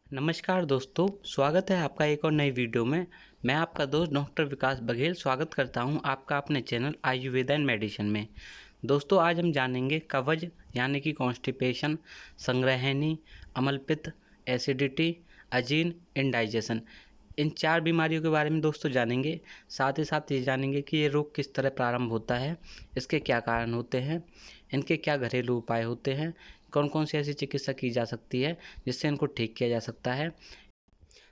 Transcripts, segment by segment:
नमस्कार दोस्तों, स्वागत है आपका एक और नई वीडियो में। मैं आपका दोस्त डॉक्टर विकास बघेल स्वागत करता हूं आपका अपने चैनल आयुर्वेदा एंड मेडिसिन में। दोस्तों, आज हम जानेंगे कब्ज यानी कि कॉन्स्टिपेशन, संग्रहणी, अम्लपित्त, एसिडिटी, अजीर्ण, इंडाइजेशन, इन 4 बीमारियों के बारे में दोस्तों जानेंगे। साथ ही साथ ये जानेंगे कि ये रोग किस तरह प्रारंभ होता है, इसके क्या कारण होते हैं, इनके क्या घरेलू उपाय होते हैं, कौन कौन सी ऐसी चिकित्सा की जा सकती है जिससे इनको ठीक किया जा सकता है।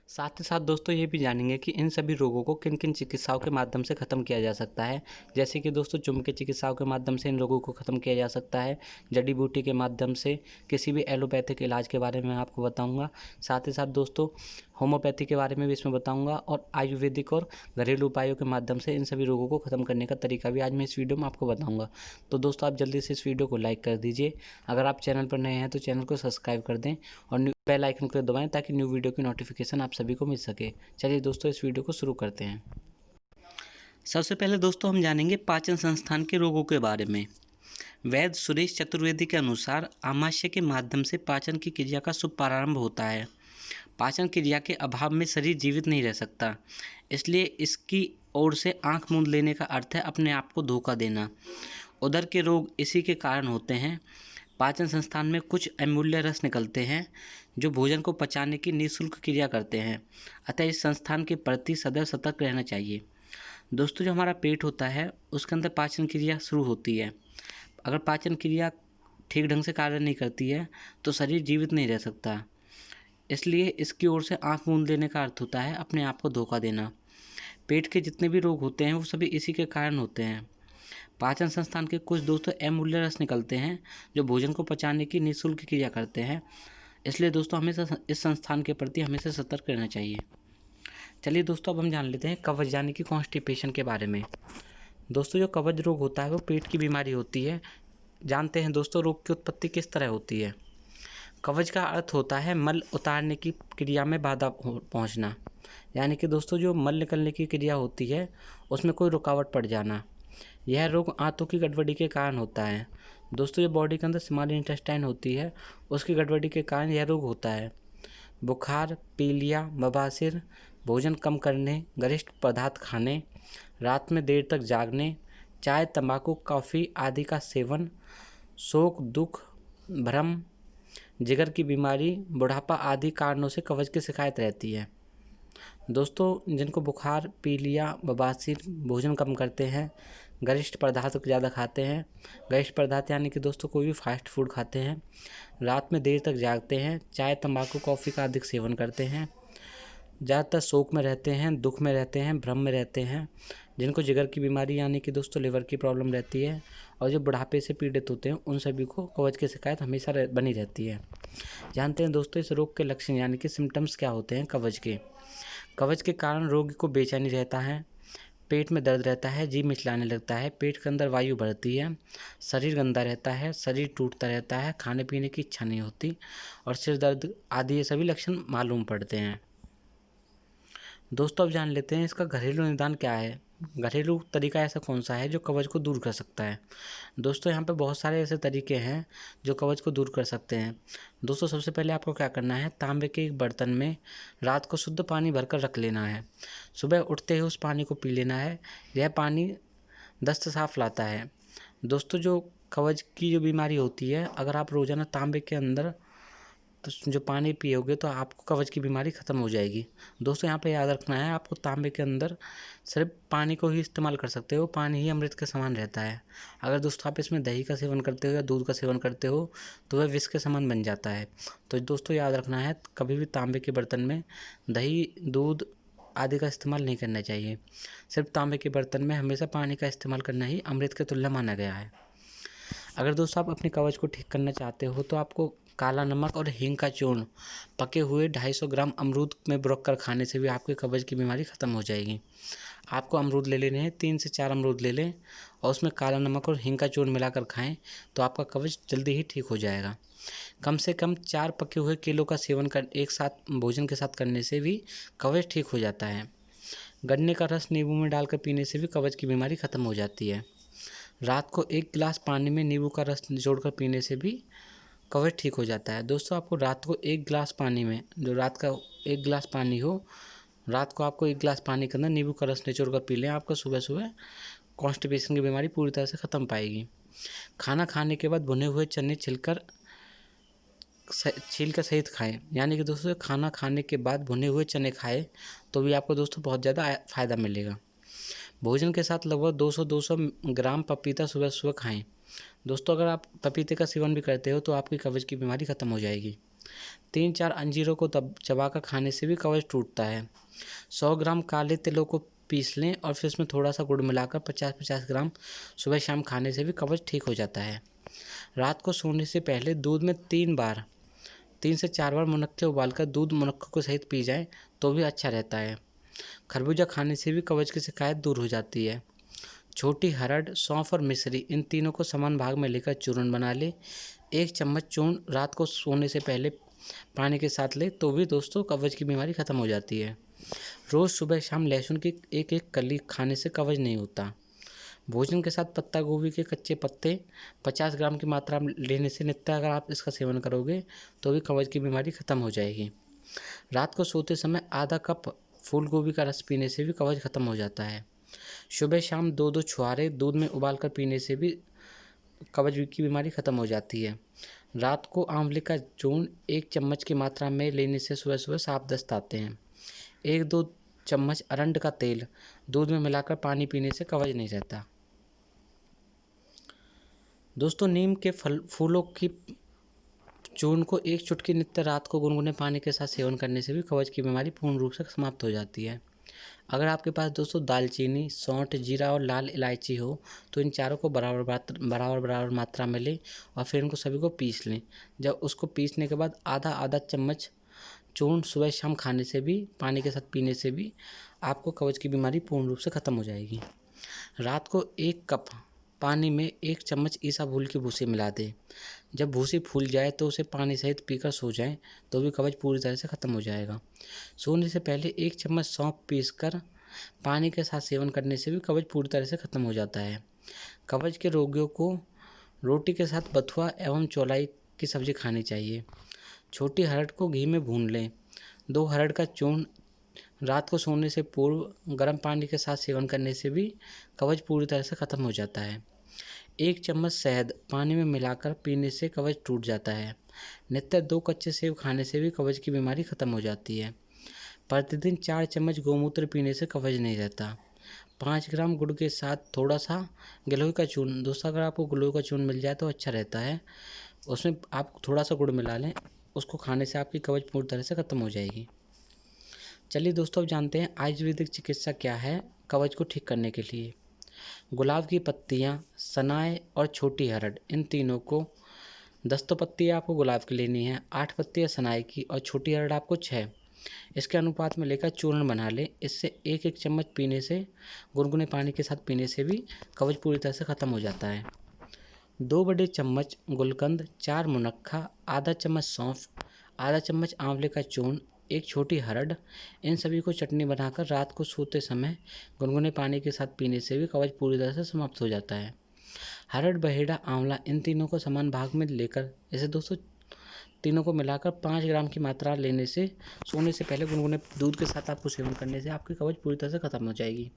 साथ ही साथ दोस्तों ये भी जानेंगे कि इन सभी रोगों को किन किन चिकित्साओं के माध्यम से ख़त्म किया जा सकता है। जैसे कि दोस्तों चुंबकीय चिकित्साओं के माध्यम से इन रोगों को ख़त्म किया जा सकता है, जड़ी बूटी के माध्यम से, किसी भी एलोपैथिक इलाज के बारे में आपको बताऊंगा। साथ ही साथ दोस्तों होम्योपैथी के बारे में भी इसमें बताऊंगा और आयुर्वेदिक और घरेलू उपायों के माध्यम से इन सभी रोगों को ख़त्म करने का तरीका भी आज मैं इस वीडियो में आपको बताऊँगा। तो दोस्तों आप जल्दी से इस वीडियो को लाइक कर दीजिए। अगर आप चैनल पर नए हैं तो चैनल को सब्सक्राइब कर दें और बेल आइकन को दबाएं ताकि न्यू वीडियो की नोटिफिकेशन आप सभी को मिल सके। चलिए दोस्तों इस वीडियो को शुरू करते हैं। सबसे पहले दोस्तों हम जानेंगे पाचन संस्थान के रोगों के बारे में। वैद्य सुरेश चतुर्वेदी के अनुसार आमाशय के माध्यम से पाचन की क्रिया का शुभ प्रारंभ होता है। पाचन क्रिया के अभाव में शरीर जीवित नहीं रह सकता, इसलिए इसकी ओर से आंख मूंद लेने का अर्थ है अपने आप को धोखा देना। उदर के रोग इसी के कारण होते हैं। पाचन संस्थान में कुछ अमूल्य रस निकलते हैं जो भोजन को पचाने की निःशुल्क क्रिया करते हैं, अतः इस संस्थान के प्रति सदैव सतर्क रहना चाहिए। दोस्तों जो हमारा पेट होता है उसके अंदर पाचन क्रिया शुरू होती है। अगर पाचन क्रिया ठीक ढंग से कार्य नहीं करती है तो शरीर जीवित नहीं रह सकता, इसलिए इसकी ओर से आँख मूंद लेने का अर्थ होता है अपने आप को धोखा देना। पेट के जितने भी रोग होते हैं वो सभी इसी के कारण होते हैं। पाचन संस्थान के कुछ दोस्तों अमूल्य रस निकलते हैं जो भोजन को पचाने की निःशुल्क क्रिया करते हैं, इसलिए दोस्तों हमेशा इस संस्थान के प्रति हमेशा सतर्क रहना चाहिए। चलिए दोस्तों अब हम जान लेते हैं कब्ज यानी कि कॉन्स्टिपेशन के बारे में। दोस्तों जो कब्ज रोग होता है वो पेट की बीमारी होती है। जानते हैं दोस्तों रोग की उत्पत्ति किस तरह होती है। कब्ज का अर्थ होता है मल उतारने की क्रिया में बाधा पहुँचना, यानी कि दोस्तों जो मल निकलने की क्रिया होती है उसमें कोई रुकावट पड़ जाना। यह रोग आंतों की गड़बड़ी के कारण होता है। दोस्तों जो बॉडी के अंदर स्मॉल इंटेस्टाइन होती है उसकी गड़बड़ी के कारण यह रोग होता है। बुखार, पीलिया, बवासीर, भोजन कम करने, गरिष्ठ पदार्थ खाने, रात में देर तक जागने, चाय, तंबाकू, कॉफ़ी आदि का सेवन, शोक, दुख, भ्रम, जिगर की बीमारी, बुढ़ापा आदि कारणों से कब्ज की शिकायत रहती है। दोस्तों जिनको बुखार, पीलिया, बवासीर, भोजन कम करते हैं, गरिष्ठ पदार्थ ज़्यादा खाते हैं, गरिष्ठ पदार्थ यानी कि दोस्तों कोई भी फास्ट फूड खाते हैं, रात में देर तक जागते हैं, चाय, तंबाकू, कॉफ़ी का अधिक सेवन करते हैं, ज़्यादातर शोक में रहते हैं, दुख में रहते हैं, भ्रम में रहते हैं, जिनको जिगर की बीमारी यानी कि दोस्तों लिवर की प्रॉब्लम रहती है, और जो बुढ़ापे से पीड़ित होते हैं उन सभी को कब्ज की शिकायत हमेशा बनी रहती है। जानते हैं दोस्तों इस रोग के लक्षण यानी कि सिम्टम्स क्या होते हैं कब्ज के। कब्ज के कारण रोगी को बेचैनी रहता है, पेट में दर्द रहता है, जीभ मिचलाने लगता है, पेट के अंदर वायु बढ़ती है, शरीर गंदा रहता है, शरीर टूटता रहता है, खाने पीने की इच्छा नहीं होती और सिर दर्द आदि ये सभी लक्षण मालूम पड़ते हैं। दोस्तों अब जान लेते हैं इसका घरेलू निदान क्या है। घरेलू तरीका ऐसा कौन सा है जो कब्ज को दूर कर सकता है। दोस्तों यहाँ पे बहुत सारे ऐसे तरीके हैं जो कब्ज को दूर कर सकते हैं। दोस्तों सबसे पहले आपको क्या करना है, तांबे के एक बर्तन में रात को शुद्ध पानी भरकर रख लेना है। सुबह उठते ही उस पानी को पी लेना है। यह पानी दस्त साफ लाता है। दोस्तों जो कब्ज की जो बीमारी होती है, अगर आप रोज़ाना तांबे के अंदर तो जो पानी पियोगे तो आपको कब्ज की बीमारी ख़त्म हो जाएगी। दोस्तों यहाँ पे याद रखना है आपको तांबे के अंदर सिर्फ पानी को ही इस्तेमाल कर सकते हो, पानी ही अमृत के समान रहता है। अगर दोस्तों आप इसमें दही का सेवन करते हो या दूध का सेवन करते हो तो वह विष के समान बन जाता है। तो दोस्तों याद रखना है कभी भी तांबे के बर्तन में दही, दूध आदि का इस्तेमाल नहीं करना चाहिए। सिर्फ तांबे के बर्तन में हमेशा पानी का इस्तेमाल करना ही अमृत के तुल्य माना गया है। अगर दोस्तों आप अपने कब्ज को ठीक करना चाहते हो तो आपको काला नमक और हींग का चूर्ण पके हुए 250 ग्राम अमरूद में बुरक कर खाने से भी आपके कब्ज की बीमारी ख़त्म हो जाएगी। आपको अमरूद ले लेने हैं, 3 से 4 अमरूद ले लें और उसमें काला नमक और हींग का चूर्ण मिलाकर खाएं तो आपका कब्ज जल्दी ही ठीक हो जाएगा। कम से कम 4 पके हुए केलों का सेवन कर एक साथ भोजन के साथ करने से भी कब्ज ठीक हो जाता है। गन्ने का रस नींबू में डालकर पीने से भी कब्ज की बीमारी ख़त्म हो जाती है। रात को 1 गिलास पानी में नींबू का रस निचोड़कर पीने से भी कवच ठीक हो जाता है। दोस्तों आपको रात को 1 गिलास पानी में, जो रात का 1 गिलास पानी हो, रात को आपको 1 गिलास पानी के अंदर नींबू का रस निचोड़ कर पी लें। आपको सुबह सुबह कॉन्स्टिपेशन की बीमारी पूरी तरह से ख़त्म पाएगी। खाना खाने के बाद भुने हुए चने छील कर सहित खाएं। यानी कि दोस्तों खाना खाने के बाद भुने हुए चने खाएं तो भी आपको दोस्तों बहुत ज़्यादा फ़ायदा मिलेगा। भोजन के साथ लगभग 200 ग्राम पपीता सुबह सुबह खाएं। दोस्तों अगर आप पपीते का सेवन भी करते हो तो आपकी कब्ज की बीमारी ख़त्म हो जाएगी। 3-4 अंजीरों को तब चबाकर खाने से भी कब्ज टूटता है। 100 ग्राम काले तिलों को पीस लें और फिर उसमें थोड़ा सा गुड़ मिलाकर 50-50 ग्राम सुबह शाम खाने से भी कब्ज ठीक हो जाता है। रात को सोने से पहले दूध में 3 से 4 बार मुनक्के उबालकर दूध मुनक्कों के सहित पी जाएं तो भी अच्छा रहता है। खरबूजा खाने से भी कब्ज की शिकायत दूर हो जाती है। छोटी हरड़, सौंफ और मिश्री, इन तीनों को समान भाग में लेकर चूर्ण बना ले। 1 चम्मच चूर्ण रात को सोने से पहले पानी के साथ ले तो भी दोस्तों कब्ज की बीमारी ख़त्म हो जाती है। रोज़ सुबह शाम लहसुन की एक कली खाने से कब्ज नहीं होता। भोजन के साथ पत्ता गोभी के कच्चे पत्ते 50 ग्राम की मात्रा में लेने से नित्य अगर आप इसका सेवन करोगे तो भी कब्ज की बीमारी ख़त्म हो जाएगी। रात को सोते समय आधा कप फूल गोभी का रस पीने से भी कब्ज ख़त्म हो जाता है। सुबह शाम 2-2 छुहारे दूध में उबालकर पीने से भी कब्ज की बीमारी ख़त्म हो जाती है। रात को आंवले का चूर्ण 1 चम्मच की मात्रा में लेने से सुबह सुबह साफ दस्त आते हैं। 1-2 चम्मच अरंड का तेल दूध में मिलाकर पानी पीने से कब्ज नहीं रहता। दोस्तों नीम के फूलों की चूर्ण को 1 चुटकी नित्य रात को गुनगुने पानी के साथ सेवन करने से भी कब्ज की बीमारी पूर्ण रूप से समाप्त हो जाती है। अगर आपके पास दोस्तों दालचीनी, सौंठ, जीरा और लाल इलायची हो तो इन चारों को बराबर मात्रा में लें और फिर इनको सभी को पीस लें। जब उसको पीसने के बाद आधा चम्मच चूर्ण सुबह शाम खाने से भी, पानी के साथ पीने से भी आपको कब्ज की बीमारी पूर्ण रूप से ख़त्म हो जाएगी। रात को 1 कप पानी में 1 चम्मच ईसाबूल की भूसी मिला दें। जब भूसी फूल जाए तो उसे पानी सहित पीकर सो जाएं तो भी कब्ज पूरी तरह से ख़त्म हो जाएगा। सोने से पहले 1 चम्मच सौंफ पीसकर पानी के साथ सेवन करने से भी कब्ज पूरी तरह से ख़त्म हो जाता है। कब्ज के रोगियों को रोटी के साथ बथुआ एवं चौलाई की सब्ज़ी खानी चाहिए। छोटी हरड़ को घी में भून लें। 2 हरड़ का चूर्ण रात को सोने से पूर्व गर्म पानी के साथ सेवन करने से भी कब्ज पूरी तरह से ख़त्म हो जाता है। 1 चम्मच शहद पानी में मिलाकर पीने से कब्ज टूट जाता है। नित्य 2 कच्चे सेब खाने से भी कब्ज की बीमारी ख़त्म हो जाती है। प्रतिदिन 4 चम्मच गोमूत्र पीने से कब्ज नहीं रहता। 5 ग्राम गुड़ के साथ थोड़ा सा गिलोय का चूर्ण, दोस्तों अगर आपको गिलोय का चूर्ण मिल जाए तो अच्छा रहता है, उसमें आप थोड़ा सा गुड़ मिला लें, उसको खाने से आपकी कब्ज पूरी तरह से ख़त्म हो जाएगी। चलिए दोस्तों अब जानते हैं आयुर्वेदिक चिकित्सा क्या है कब्ज को ठीक करने के लिए। गुलाब की पत्तियाँ, सनाए और छोटी हरड़, इन तीनों को 10 तो पत्तियाँ आपको गुलाब की लेनी है, 8 पत्तियाँ सनाए की और छोटी हरड़ आपको 6, इसके अनुपात में लेकर चूर्ण बना लें। इससे 1-1 चम्मच पीने से, गुनगुने पानी के साथ पीने से भी कब्ज पूरी तरह से ख़त्म हो जाता है। 2 बड़े चम्मच गुलकंद, 4 मुनक्खा, आधा चम्मच सौंफ, आधा चम्मच आंवले का चूर्ण, 1 छोटी हरड़, इन सभी को चटनी बनाकर रात को सोते समय गुनगुने पानी के साथ पीने से भी कब्ज पूरी तरह से समाप्त हो जाता है। हरड़, बहेड़ा, आंवला, इन तीनों को समान भाग में लेकर इसे दोस्तों तीनों को मिलाकर 5 ग्राम की मात्रा लेने से सोने से पहले गुनगुने दूध के साथ आपको सेवन करने से आपकी कब्ज पूरी तरह से ख़त्म हो जाएगी।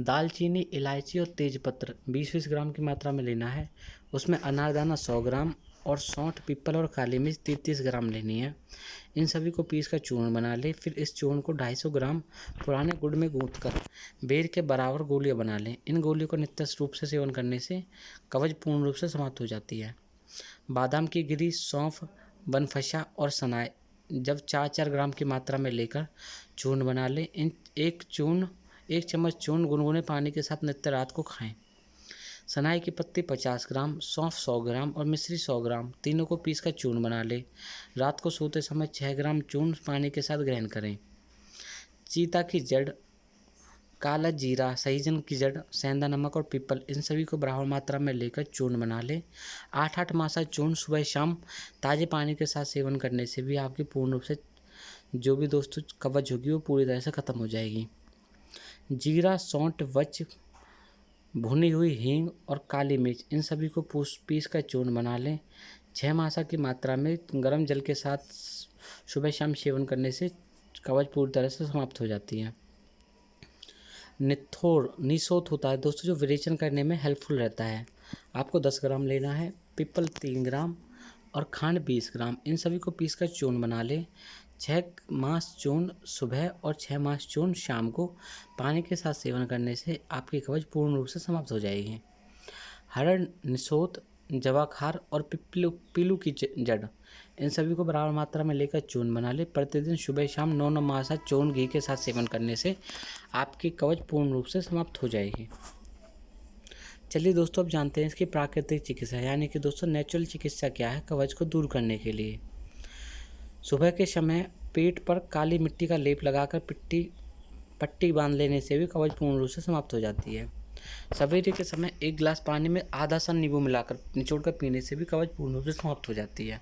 दालचीनी, इलायची और तेजपत्र 20-20 ग्राम की मात्रा में लेना है। उसमें अनारदाना 100 ग्राम और सौंठ, पीपल और काली मिर्च 30-30 ग्राम लेनी है। इन सभी को पीस कर चूर्ण बना लें। फिर इस चूर्ण को 250 ग्राम पुराने गुड़ में गूंथकर बेर के बराबर गोलियां बना लें। इन गोलियों को नित्य रूप से सेवन करने से कब्ज पूर्ण रूप से समाप्त हो जाती है। बादाम की गिरी, सौंफ, बनफशा और सनाए जब 4-4 ग्राम की मात्रा में लेकर चूर्ण बना लें। इन 1 चम्मच चूर्ण गुनगुने पानी के साथ नित्य रात को खाएं। सनाई की पत्ती 50 ग्राम, सौंफ 100 ग्राम और मिश्री 100 ग्राम, तीनों को पीसकर चूर्ण बना लें। रात को सोते समय 6 ग्राम चूर्ण पानी के साथ ग्रहण करें। चीता की जड़, काला जीरा, सहीजन की जड़, सेंधा नमक और पीपल, इन सभी को बराबर मात्रा में लेकर चूर्ण बना लें। 8-8 मासा चूर्ण सुबह शाम ताज़े पानी के साथ सेवन करने से भी आपकी पूर्ण रूप से जो भी दोस्तों कब्ज होगी वो पूरी तरह से ख़त्म हो जाएगी। जीरा, सौंठ, वच, भुनी हुई हींग और काली मिर्च, इन सभी को पीस कर चूर्ण बना लें। 6 मासा की मात्रा में गर्म जल के साथ सुबह शाम सेवन करने से कब्ज पूरी तरह से समाप्त हो जाती है। निसोथ होता है दोस्तों, जो विरेचन करने में हेल्पफुल रहता है। आपको 10 ग्राम लेना है, पीपल 3 ग्राम और खांड 20 ग्राम। इन सभी को पीसकर चूर्ण बना लें। 6 मास चूर्ण सुबह और 6 मास चूर्ण शाम को पानी के साथ सेवन करने से आपकी कब्ज पूर्ण रूप से समाप्त हो जाएगी। हरड़, निसोथ, जवाखार और पीलू की जड़, इन सभी को बराबर मात्रा में लेकर चूर्ण बना ले। प्रतिदिन सुबह शाम 9 मासा चूर्ण घी के साथ सेवन करने से आपकी कब्ज पूर्ण रूप से समाप्त हो जाएगी। चलिए दोस्तों, अब जानते हैं इसकी प्राकृतिक चिकित्सा, यानी कि दोस्तों नेचुरल चिकित्सा क्या है कब्ज को दूर करने के लिए। सुबह के समय पेट पर काली मिट्टी का लेप लगाकर पट्टी बांध लेने से भी कब्ज पूर्ण रूप से समाप्त हो जाती है। सवेरे के समय 1 गिलास पानी में आधा सा नींबू मिलाकर निचोड़कर पीने से भी कब्ज पूर्ण रूप से समाप्त हो जाती है।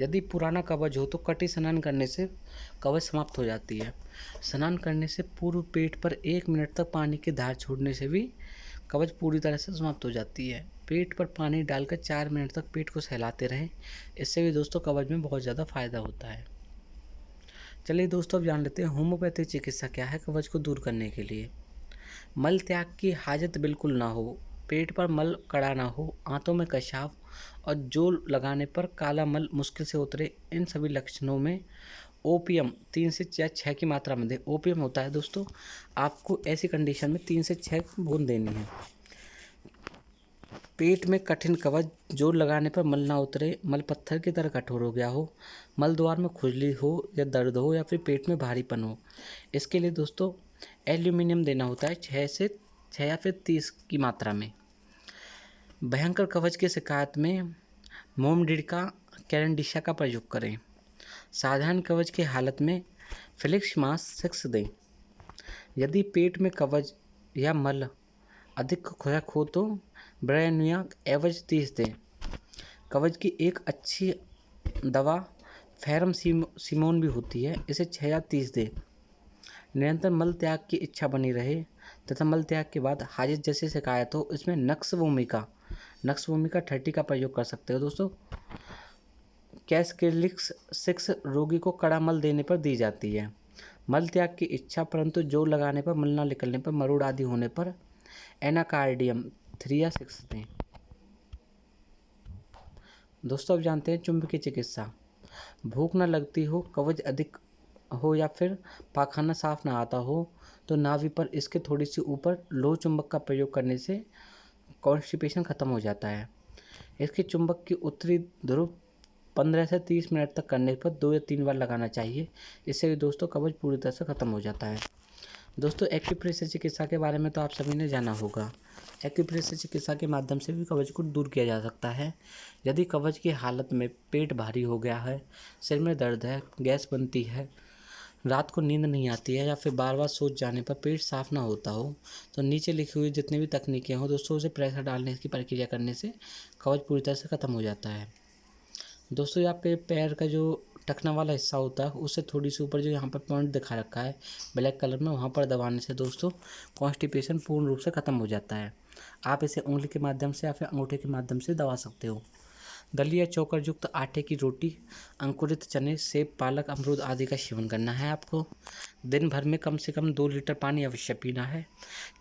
यदि पुराना कब्ज हो तो कटी स्नान करने से कब्ज समाप्त हो जाती है। स्नान करने से पूर्व पेट पर 1 मिनट तक पानी की धार छोड़ने से भी कब्ज पूरी तरह से समाप्त हो जाती है। पेट पर पानी डालकर 4 मिनट तक पेट को सहलाते रहें, इससे भी दोस्तों कब्ज में बहुत ज़्यादा फायदा होता है। चलिए दोस्तों, अब जान लेते हैं होम्योपैथिक चिकित्सा क्या है कब्ज को दूर करने के लिए। मल त्याग की हाजत बिल्कुल ना हो, पेट पर मल कड़ा ना हो, आंतों में कशाव और जोल लगाने पर काला मल मुश्किल से उतरे, इन सभी लक्षणों में ओपियम 3 से 6 की मात्रा में दें। ओपियम होता है दोस्तों, आपको ऐसी कंडीशन में 3 से 6 बूंद देनी है। पेट में कठिन कब्ज, जोर लगाने पर मल ना उतरे, मल पत्थर की तरह कठोर हो गया हो, मल द्वार में खुजली हो या दर्द हो या फिर पेट में भारीपन हो, इसके लिए दोस्तों एल्यूमिनियम देना होता है 6 या फिर 30 की मात्रा में। भयंकर कब्ज की शिकायत में मोमडिका कैरेंडिशा का प्रयोग करें। साधारण कब्ज की हालत में फिलिक्स मास 6 दें। यदि पेट में कब्ज या मल अधिक खुरक हो तो ब्रेनिया एवज 30 दें। कब्ज की एक अच्छी दवा फेरम सिमोन भी होती है, इसे 6 या 30 दें। निरंतर मल त्याग की इच्छा बनी रहे तथा मल त्याग के बाद हाजिर जैसी शिकायत हो, इसमें नक्स भूमिका 30 का प्रयोग कर सकते हो दोस्तों। कैसकेलिक्स 6 रोगी को कड़ा मल देने पर दी जाती है। मल त्याग की इच्छा परंतु जोर लगाने पर, मल न निकलने पर, मरोड़ आदि होने पर एनाकार्डियम 3 या 6 दें। दोस्तों, अब जानते हैं चुंबकीय चिकित्सा। भूख न लगती हो, कब्ज अधिक हो या फिर पाखाना साफ ना आता हो तो नाभि पर इसके थोड़ी सी ऊपर लोह चुंबक का प्रयोग करने से कॉन्स्टिपेशन खत्म हो जाता है। इसके चुंबक की उत्तरी ध्रुव 15 से 30 मिनट तक करने पर 2 या 3 बार लगाना चाहिए, इससे भी दोस्तों कब्ज पूरी तरह से खत्म हो जाता है। दोस्तों, एक्यूप्रेशर चिकित्सा के बारे में तो आप सभी ने जाना होगा। एक्यूप्रेशर चिकित्सा के माध्यम से भी कब्ज को दूर किया जा सकता है। यदि कब्ज की हालत में पेट भारी हो गया है, सिर में दर्द है, गैस बनती है, रात को नींद नहीं आती है या फिर बार बार सोच जाने पर पेट साफ ना होता हो, तो नीचे लिखी हुई जितनी भी तकनीकें हों दोस्तों, उसे प्रेशर डालने की प्रक्रिया करने से कब्ज पूरी तरह से ख़त्म हो जाता है। दोस्तों, ये आपके पैर का जो टखना वाला हिस्सा होता है उससे थोड़ी सी ऊपर जो यहाँ पर पॉइंट दिखा रखा है ब्लैक कलर में, वहाँ पर दबाने से दोस्तों कॉन्स्टिपेशन पूर्ण रूप से ख़त्म हो जाता है। आप इसे उंगली के माध्यम से या फिर अंगूठे के माध्यम से दबा सकते हो। दलिया चोकर युक्त आटे की रोटी, अंकुरित चने, सेब, पालक, अमरूद आदि का सेवन करना है आपको। दिन भर में कम से कम 2 लीटर पानी अवश्य पीना है।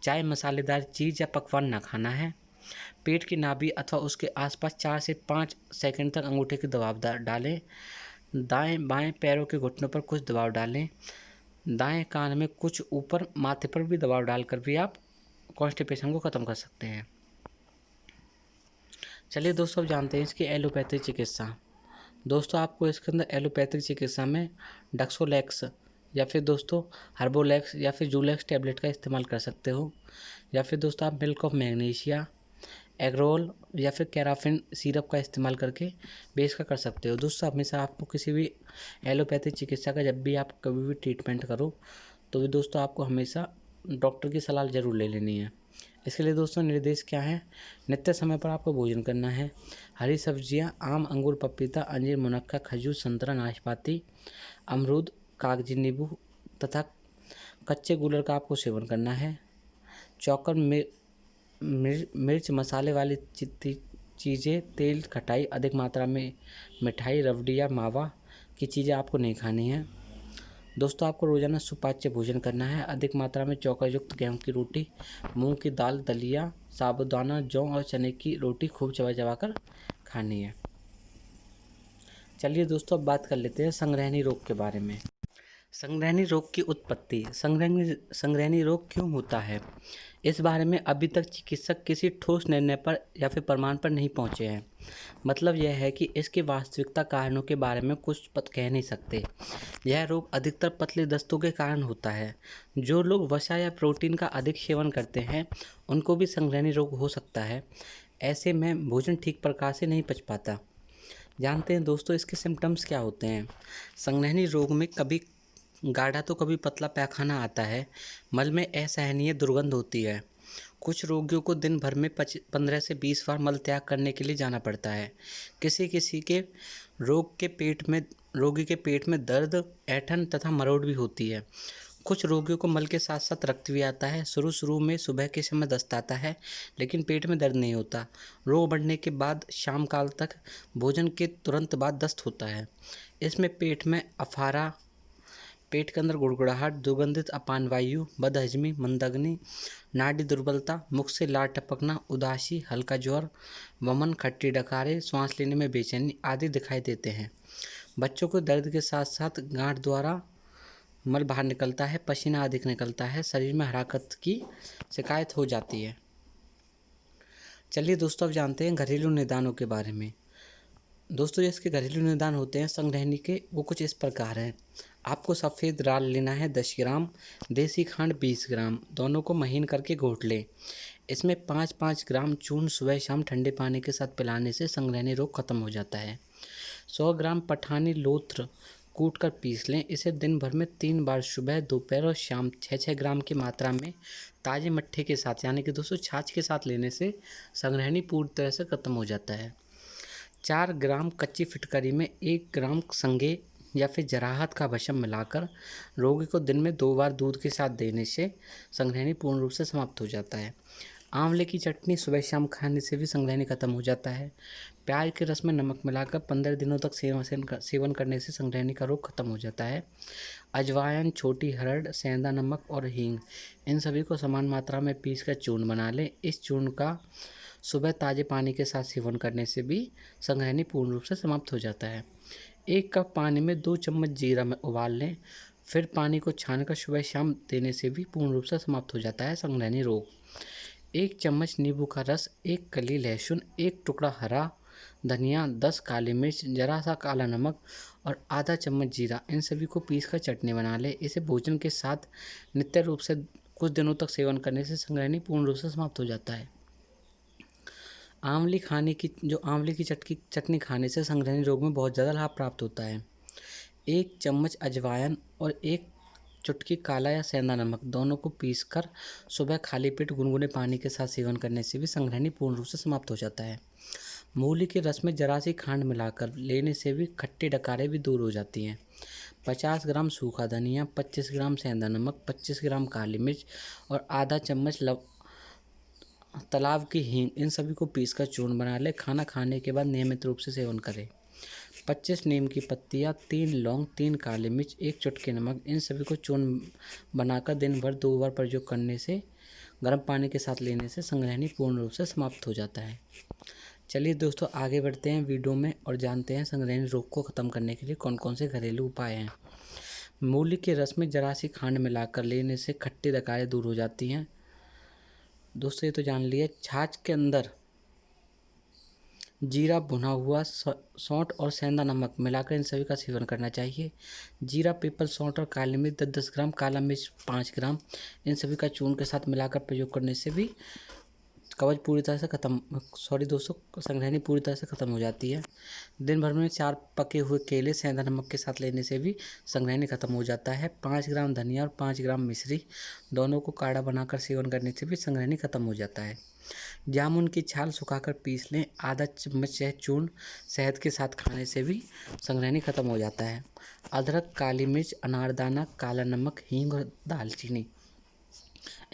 चाय, मसालेदार चीज़ या पकवान ना खाना है। पेट की नाभि अथवा उसके आसपास 4 से 5 सेकंड तक अंगूठे की दबाव डालें। दाएं बाएं पैरों के घुटनों पर कुछ दबाव डालें। दाएं कान में कुछ ऊपर, माथे पर भी दबाव डालकर भी आप कॉन्स्टिपेशन को ख़त्म कर सकते हैं। चलिए दोस्तों, अब जानते हैं इसकी एलोपैथिक चिकित्सा। दोस्तों, आपको इसके अंदर एलोपैथिक चिकित्सा में डक्सोलैक्स या फिर दोस्तों हर्बोलैक्स या फिर जूलैक्स टैबलेट का इस्तेमाल कर सकते हो, या फिर दोस्तों आप मिल्क ऑफ मैग्नीशिया, एग्रोल या फिर कैराफिन सिरप का इस्तेमाल करके भी इसका कर सकते हो। दोस्तों, हमेशा आपको किसी भी एलोपैथिक चिकित्सा का जब भी आप कभी भी ट्रीटमेंट करो तो भी दोस्तों आपको हमेशा डॉक्टर की सलाह ज़रूर ले लेनी है। इसके लिए दोस्तों निर्देश क्या है? नित्य समय पर आपको भोजन करना है। हरी सब्जियां, आम, अंगूर, पपीता, अंजीर, मुनक्का, खजूर, संतरा, नाशपाती, अमरूद, कागजी नींबू तथा कच्चे गूलर का आपको सेवन करना है। चौकर मिर्च मसाले वाली चीज़ें, तेल, खटाई, अधिक मात्रा में मिठाई, रबड़ी या मावा की चीज़ें आपको नहीं खानी है। दोस्तों, आपको रोज़ाना सुपाच्य भोजन करना है। अधिक मात्रा में चोखा युक्त गेहूं की रोटी, मूंग की दाल, दलिया, साबूदाना, जौ और चने की रोटी खूब चबा चबा कर खानी है। चलिए दोस्तों, अब बात कर लेते हैं संग्रहणी रोग के बारे में। संग्रहणी रोग की उत्पत्ति। संग्रहणी रोग क्यों होता है, इस बारे में अभी तक चिकित्सक किसी ठोस निर्णय पर या फिर प्रमाण पर नहीं पहुंचे हैं। मतलब यह है कि इसके वास्तविकता कारणों के बारे में कुछ कह नहीं सकते। यह रोग अधिकतर पतले दस्तों के कारण होता है। जो लोग वसा या प्रोटीन का अधिक सेवन करते हैं उनको भी संग्रहणी रोग हो सकता है। ऐसे में भोजन ठीक प्रकार से नहीं पच पाता। जानते हैं दोस्तों, इसके सिम्टम्स क्या होते हैं। संग्रहणी रोग में कभी गाढ़ा तो कभी पतला पैखाना आता है। मल में असहनीय दुर्गंध होती है। कुछ रोगियों को दिन भर में 15 से 20 बार मल त्याग करने के लिए जाना पड़ता है। किसी किसी के रोगी के पेट में दर्द, ऐंठन तथा मरोड़ भी होती है। कुछ रोगियों को मल के साथ साथ रक्त भी आता है। शुरू में सुबह के समय दस्त आता है, लेकिन पेट में दर्द नहीं होता। रोग बढ़ने के बाद शाम काल तक भोजन के तुरंत बाद दस्त होता है। इसमें पेट में अफारा, पेट के अंदर गुड़गुड़ाहट, दुर्गंधित अपान वायु, बदहजमी, मंदग्नि, नाड़ी दुर्बलता, मुख से लार टपकना, उदासी, हल्का ज्वर, वमन, खट्टी डकारे, श्वास लेने में बेचैनी आदि दिखाई देते हैं। बच्चों को दर्द के साथ साथ गांठ द्वारा मल बाहर निकलता है, पसीना अधिक निकलता है, शरीर में हराकत की शिकायत हो जाती है। चलिए दोस्तों, अब जानते हैं घरेलू निदानों के बारे में। दोस्तों, जिसके घरेलू निदान होते हैं संग्रहणी के, वो कुछ इस प्रकार हैं। आपको सफ़ेद राल लेना है 10 ग्राम, देसी खांड 20 ग्राम, दोनों को महीन करके घोट लें। इसमें 5-5 ग्राम चूर्ण सुबह शाम ठंडे पानी के साथ पिलाने से संग्रहणी रोग खत्म हो जाता है। 100 ग्राम पठानी लोत्र कूट कर पीस लें। इसे दिन भर में 3 बार सुबह, दोपहर और शाम 6-6 ग्राम की मात्रा में ताजे मट्ठे के साथ, यानी कि दोस्तों छाछ के साथ लेने से संग्रहणी पूरी तरह से खत्म हो जाता है। 4 ग्राम कच्ची फिटकरी में 1 ग्राम संगे या फिर जराहत का भस्म मिलाकर रोगी को दिन में 2 बार दूध के साथ देने से संग्रहणी पूर्ण रूप से समाप्त हो जाता है। आंवले की चटनी सुबह शाम खाने से भी संग्रहणी खत्म हो जाता है। प्याज के रस में नमक मिलाकर 15 दिनों तक सेवन करने से संग्रहणी का रोग खत्म हो जाता है। अजवाइन, छोटी हरड़, सेंधा नमक और हींग, इन सभी को समान मात्रा में पीसकर चूर्ण बना लें। इस चूर्ण का सुबह ताजे पानी के साथ सेवन करने से भी संग्रहणी पूर्ण रूप से समाप्त हो जाता है। 1 कप पानी में 2 चम्मच जीरा में उबाल लें, फिर पानी को छानकर सुबह शाम देने से भी पूर्ण रूप से समाप्त हो जाता है संग्रहणी रोग। 1 चम्मच नींबू का रस, 1 कली लहसुन, 1 टुकड़ा हरा धनिया, 10 काली मिर्च, जरा सा काला नमक और आधा चम्मच जीरा, इन सभी को पीसकर चटनी बना लें। इसे भोजन के साथ नित्य रूप से कुछ दिनों तक सेवन करने से संग्रहणी पूर्ण रूप से समाप्त हो जाता है। आंवले की चटनी खाने से संग्रहणी रोग में बहुत ज़्यादा लाभ प्राप्त होता है। 1 चम्मच अजवाइन और 1 चुटकी काला या सेंधा नमक, दोनों को पीसकर सुबह खाली पेट गुनगुने पानी के साथ सेवन करने से भी संग्रहणी पूर्ण रूप से समाप्त हो जाता है। मूली के रस में जरा सी खांड मिलाकर लेने से भी खट्टी डकारें भी दूर हो जाती हैं। 50 ग्राम सूखा धनिया, 25 ग्राम सेंधा नमक, 25 ग्राम काली मिर्च और आधा चम्मच तालाब की हींग, इन सभी को पीसकर चूर्ण बना लें। खाना खाने के बाद नियमित रूप से सेवन करें। 25 नीम की पत्तियाँ, 3 लौंग, 3 काली मिर्च, 1 चुटकी नमक, इन सभी को चूर्ण बनाकर दिन भर 2 बार प्रयोग करने से, गर्म पानी के साथ लेने से संग्रहणी पूर्ण रूप से समाप्त हो जाता है। चलिए दोस्तों, आगे बढ़ते हैं वीडियो में और जानते हैं संग्रहणी रोग को ख़त्म करने के लिए कौन कौन से घरेलू उपाय हैं। मूली के रस में जरा सी खांड मिलाकर लेने से खट्टी डकारें दूर हो जाती हैं। दोस्तों, ये तो जान लिया। छाछ के अंदर जीरा, भुना हुआ सौंठ और सेंधा नमक मिलाकर इन सभी का सेवन करना चाहिए। जीरा, पीपल, सौंठ और काली मिर्च 10-10 ग्राम, काला मिर्च 5 ग्राम, इन सभी का चूर्ण के साथ मिलाकर प्रयोग करने से भी संग्रहणी पूरी तरह से ख़त्म हो जाती है। दिन भर में 4 पके हुए केले सेंधा नमक के साथ लेने से भी संग्रहणी खत्म हो जाता है। 5 ग्राम धनिया और 5 ग्राम मिश्री, दोनों को काढ़ा बनाकर सेवन करने से भी संग्रहणी खत्म हो जाता है। जामुन की छाल सुखाकर पीस लें। आधा चम्मच चूर्ण शहद के साथ खाने से भी संग्रहणी खत्म हो जाता है। अदरक, काली मिर्च, अनारदाना, काला नमक, हींग और दालचीनी,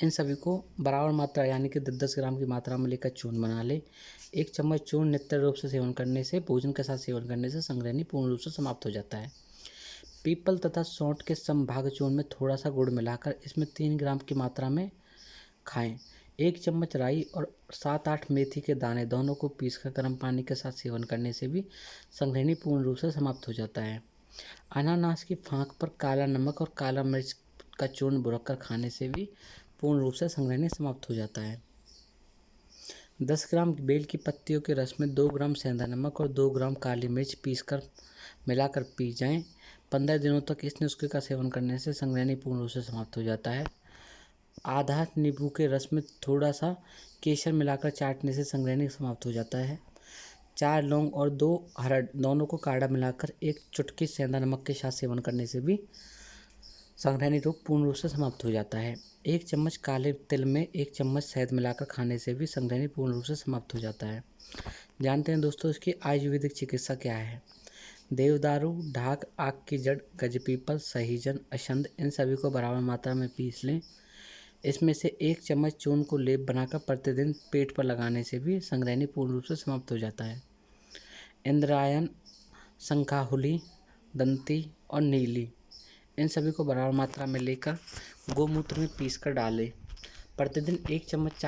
इन सभी को बराबर मात्रा यानी कि 10-10 ग्राम की मात्रा में लेकर चूर्ण बना लें। 1 चम्मच चूर्ण नित्य रूप से सेवन करने से, भोजन के साथ सेवन करने से संघननी पूर्ण रूप से समाप्त हो जाता है। पीपल तथा सौंठ के समभाग चूर्ण में थोड़ा सा गुड़ मिलाकर इसमें 3 ग्राम की मात्रा में खाएं। 1 चम्मच राई और 7-8 मेथी के दाने दोनों को पीसकर गर्म पानी के साथ सेवन करने से भी संघननी पूर्ण रूप से समाप्त हो जाता है। अनानास की फांक पर काला नमक और काला मिर्च का चूर्ण बुरक कर खाने से भी पूर्ण रूप से संघननी समाप्त हो जाता है। 10 ग्राम बेल की पत्तियों के रस में 2 ग्राम सेंधा नमक और 2 ग्राम काली मिर्च पीसकर मिलाकर पी जाएं। 15 दिनों तक इस नुस्खे का सेवन करने से संघननी पूर्ण रूप से समाप्त हो जाता है। आधा नींबू के रस में थोड़ा सा केसर मिलाकर चाटने से संघननी समाप्त हो जाता है। 4 लौंग और 2 हरड़ दोनों को काढ़ा मिलाकर 1 चुटकी सेंधा नमक के साथ सेवन करने से भी संघननी रोग पूर्ण रूप से समाप्त हो जाता है। 1 चम्मच काले तिल में 1 चम्मच शहद मिलाकर खाने से भी संघननी पूर्ण रूप से समाप्त हो जाता है। जानते हैं दोस्तों इसकी आयुर्वेदिक चिकित्सा क्या है। देवदारू, ढाक, आक की जड़, गजपीपल, सहीजन, अशंद इन सभी को बराबर मात्रा में पीस लें। इसमें से 1 चम्मच चूर्ण को लेप बनाकर प्रतिदिन पेट पर लगाने से भी संघननी पूर्ण रूप से समाप्त हो जाता है। इंद्रायण, शंखाहुली, दंती और नीली इन सभी को बराबर मात्रा में लेकर गोमूत्र में पीसकर डालें। प्रतिदिन 1 चम्मच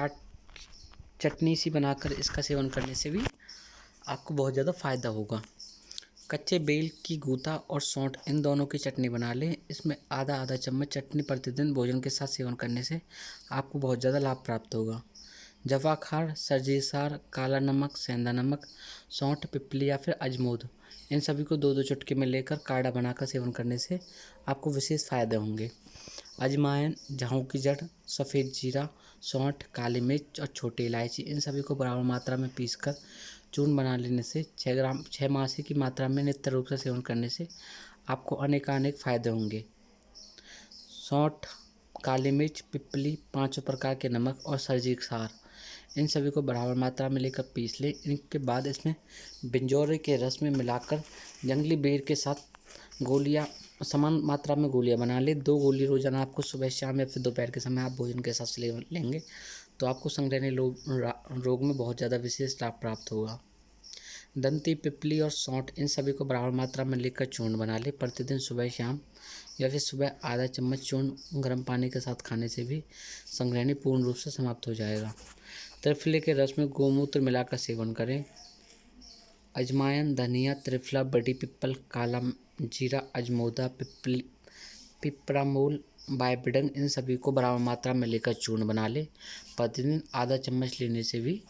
चटनी सी बनाकर इसका सेवन करने से भी आपको बहुत ज़्यादा फायदा होगा। कच्चे बेल की गूथा और सौंठ इन दोनों की चटनी बना लें। इसमें आधा चम्मच चटनी प्रतिदिन भोजन के साथ सेवन करने से आपको बहुत ज़्यादा लाभ प्राप्त होगा। जवाखार, सर्जीसार, काला नमक, सेंधा नमक, सौंठ, पिपली या फिर अजमोद इन सभी को 2-2 चुटकी में लेकर काढ़ा बनाकर सेवन करने से आपको विशेष फायदे होंगे। अजवाइन, झाऊ की जड़, सफ़ेद जीरा, सौंठ, काली मिर्च और छोटी इलायची इन सभी को बराबर मात्रा में पीसकर चूर्ण बना लेने से 6 मासी की मात्रा में नित्य रूप से सेवन करने से आपको अनेकानेक फायदे होंगे। सौंठ, काली मिर्च, पिपली, 5 प्रकार के नमक और सर्जीसार इन सभी को बराबर मात्रा में लेकर पीस लें। इनके बाद इसमें बिंजौरे के रस में मिलाकर जंगली बेर के साथ गोलियां समान मात्रा में गोलियां बना लें। 2 गोली रोजाना आपको सुबह शाम या फिर दोपहर के समय आप भोजन के साथ लेंगे तो आपको संघननी रोग में बहुत ज़्यादा विशेष लाभ प्राप्त होगा। दंती, पिपली और सौंठ इन सभी को बराबर मात्रा में लेकर चूर्ण बना लें। प्रतिदिन सुबह शाम या फिर सुबह आधा चम्मच चूर्ण गर्म पानी के साथ खाने से भी संघननी पूर्ण रूप से समाप्त हो जाएगा। त्रिफले के रस में गोमूत्र मिलाकर सेवन करें। अजवाइन, धनिया, त्रिफला, बड़ी पिपल, काला जीरा, अजमोदा, पिपरामूल, बाइबिडन इन सभी को बराबर मात्रा में लेकर चूर्ण बना ले। प्रतिदिन आधा चम्मच लेने से भी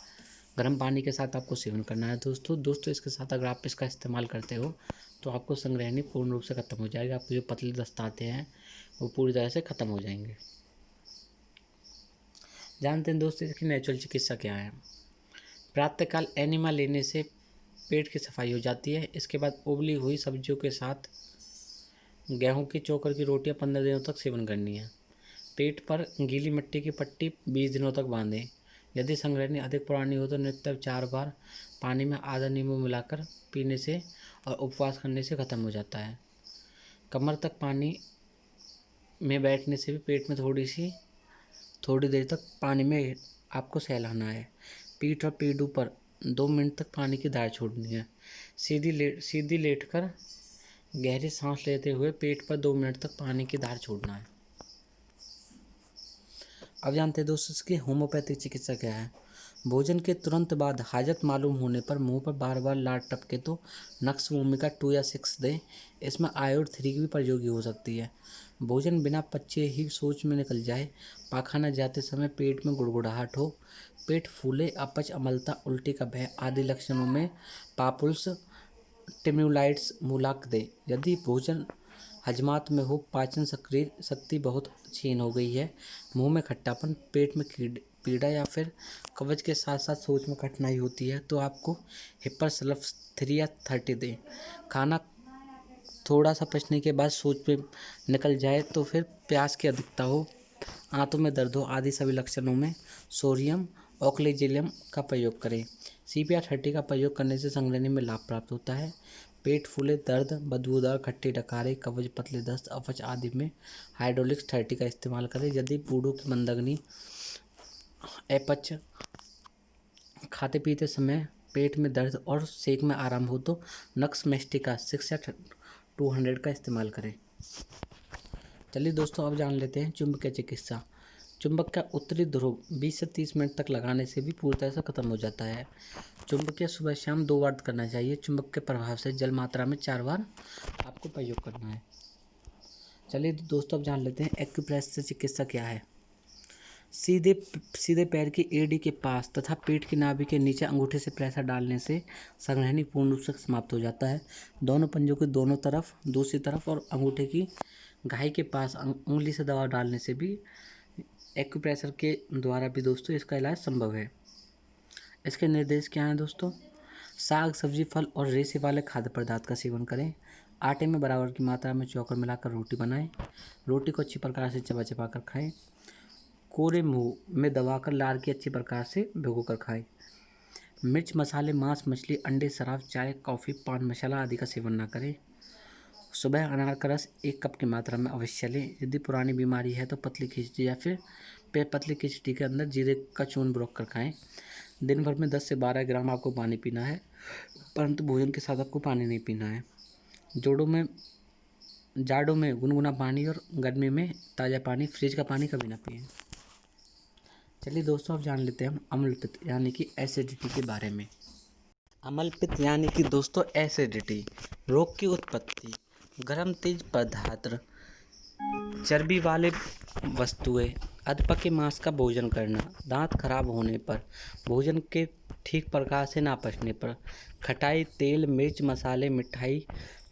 गर्म पानी के साथ आपको सेवन करना है। दोस्तों इसके साथ अगर आप इसका इस्तेमाल करते हो तो आपको संघननी पूर्ण रूप से ख़त्म हो जाएगी। आपको जो पतले दस्त आते हैं वो पूरी तरह से ख़त्म हो जाएंगे। जानते हैं दोस्तों इसकी नेचुरल चिकित्सा क्या है। प्रातःकाल एनिमा लेने से पेट की सफाई हो जाती है। इसके बाद उबली हुई सब्जियों के साथ गेहूं की चोकर की रोटियां 15 दिनों तक सेवन करनी है। पेट पर गीली मिट्टी की पट्टी 20 दिनों तक बांधें। यदि संघननी अधिक पुरानी हो तो नित्य 4 बार पानी में आधा नींबू मिलाकर पीने से और उपवास करने से ख़त्म हो जाता है। कमर तक पानी में बैठने से भी पेट में थोड़ी देर तक पानी में आपको सहलाना है। पीठ और पेडू पर 2 मिनट तक पानी की धार छोड़नी है। सीधी लेटकर गहरी सांस लेते हुए पेट पर 2 मिनट तक पानी की धार छोड़ना है। अब जानते हैं दोस्तों इसकी होम्योपैथिक चिकित्सा क्या है। भोजन के तुरंत बाद हाजत मालूम होने पर मुंह पर बार बार लार टपके तो नक्स भूमिका 2 या 6 दें। इसमें आयोड 3 की भी प्रयोगी हो सकती है। भोजन बिना पचे ही सोच में निकल जाए, पाखाना जाते समय पेट में गुड़गुड़ाहट हो, पेट फूले, अपच, अम्लता, उल्टी का भय आदि लक्षणों में पापुल्स टिम्युलाइट्स मुलाक दे। यदि भोजन हजमात में हो, पाचन शक्ति बहुत क्षीण हो गई है, मुंह में खट्टापन, पेट में पीड़ा या फिर कब्ज के साथ साथ सोच में कठिनाई होती है तो आपको हिपर सल्फ 3 या 30 दें। खाना थोड़ा सा पचने के बाद सोच में निकल जाए तो फिर प्यास की अधिकता हो, आंतों में दर्द हो आदि सभी लक्षणों में सोडियम ऑक्लेजेलियम का प्रयोग करें। CPR 30 का प्रयोग करने से संघननी में लाभ प्राप्त होता है। पेट फूले, दर्द, बदबूदार, खट्टी डकारे, कब्ज, पतले दस्त, अपच आदि में हाइड्रोलिक्स 30 का इस्तेमाल करें। यदि बूढ़ों की मंदगनी, अपच, खाते पीते समय पेट में दर्द और सेक में आराम हो तो नक्स मेस्टिका 6 या 200 का इस्तेमाल करें। चलिए दोस्तों, अब जान लेते हैं चुंबकीय चिकित्सा। चुंबक का उत्तरी ध्रुव 20 से 30 मिनट तक लगाने से भी पूरी तरह से खत्म हो जाता है। चुंबकीय सुबह शाम 2 बार करना चाहिए। चुंबक के प्रभाव से जल मात्रा में 4 बार आपको प्रयोग करना है। चलिए दोस्तों, अब जान लेते हैं एक्यूप्रेशर चिकित्सा क्या है। सीधे पैर की एड़ी के पास तथा पेट की नाभि के नीचे अंगूठे से प्रेशर डालने से संग्रहणी पूर्ण रूप से समाप्त हो जाता है। दोनों पंजों के दोनों तरफ, दूसरी तरफ और अंगूठे की घाई के पास उंगली से दबाव डालने से भी एक्यूप्रेशर के द्वारा भी दोस्तों इसका इलाज संभव है। इसके निर्देश क्या हैं दोस्तों? साग, सब्जी, फल और रेशे वाले खाद्य पदार्थ का सेवन करें। आटे में बराबर की मात्रा में चौकर मिलाकर रोटी बनाएं। रोटी को अच्छी प्रकार से चबा चबा कर खाएं। कोरे मुंह में दबाकर लार की अच्छी प्रकार से भिगो कर खाएं। मिर्च, मसाले, मांस, मछली, अंडे, शराब, चाय, कॉफ़ी, पान मसाला आदि का सेवन न करें। सुबह अनार का रस 1 कप की मात्रा में अवश्य लें। यदि पुरानी बीमारी है तो पतली खिचड़ी या फिर पतली खिचड़ी के अंदर जीरे का चूर्ण बुरोक कर खाएं। दिन भर में 10 से 12 ग्राम आपको पानी पीना है, परंतु भोजन के साथ आपको पानी नहीं पीना है। जाड़ों में गुनगुना पानी और गर्मी में ताज़ा पानी, फ्रिज का पानी कभी ना पिएं। चलिए दोस्तों, अब जान लेते हैं हम अम्लपित्त यानी कि एसिडिटी के बारे में। अम्लपित्त यानी कि दोस्तों एसिडिटी रोग की उत्पत्ति। गर्म तेज पदार्थ, चर्बी वाले वस्तुएं, अधपके मांस का भोजन करना, दांत खराब होने पर, भोजन के ठीक प्रकार से ना पचने पर, खटाई, तेल, मिर्च, मसाले, मिठाई,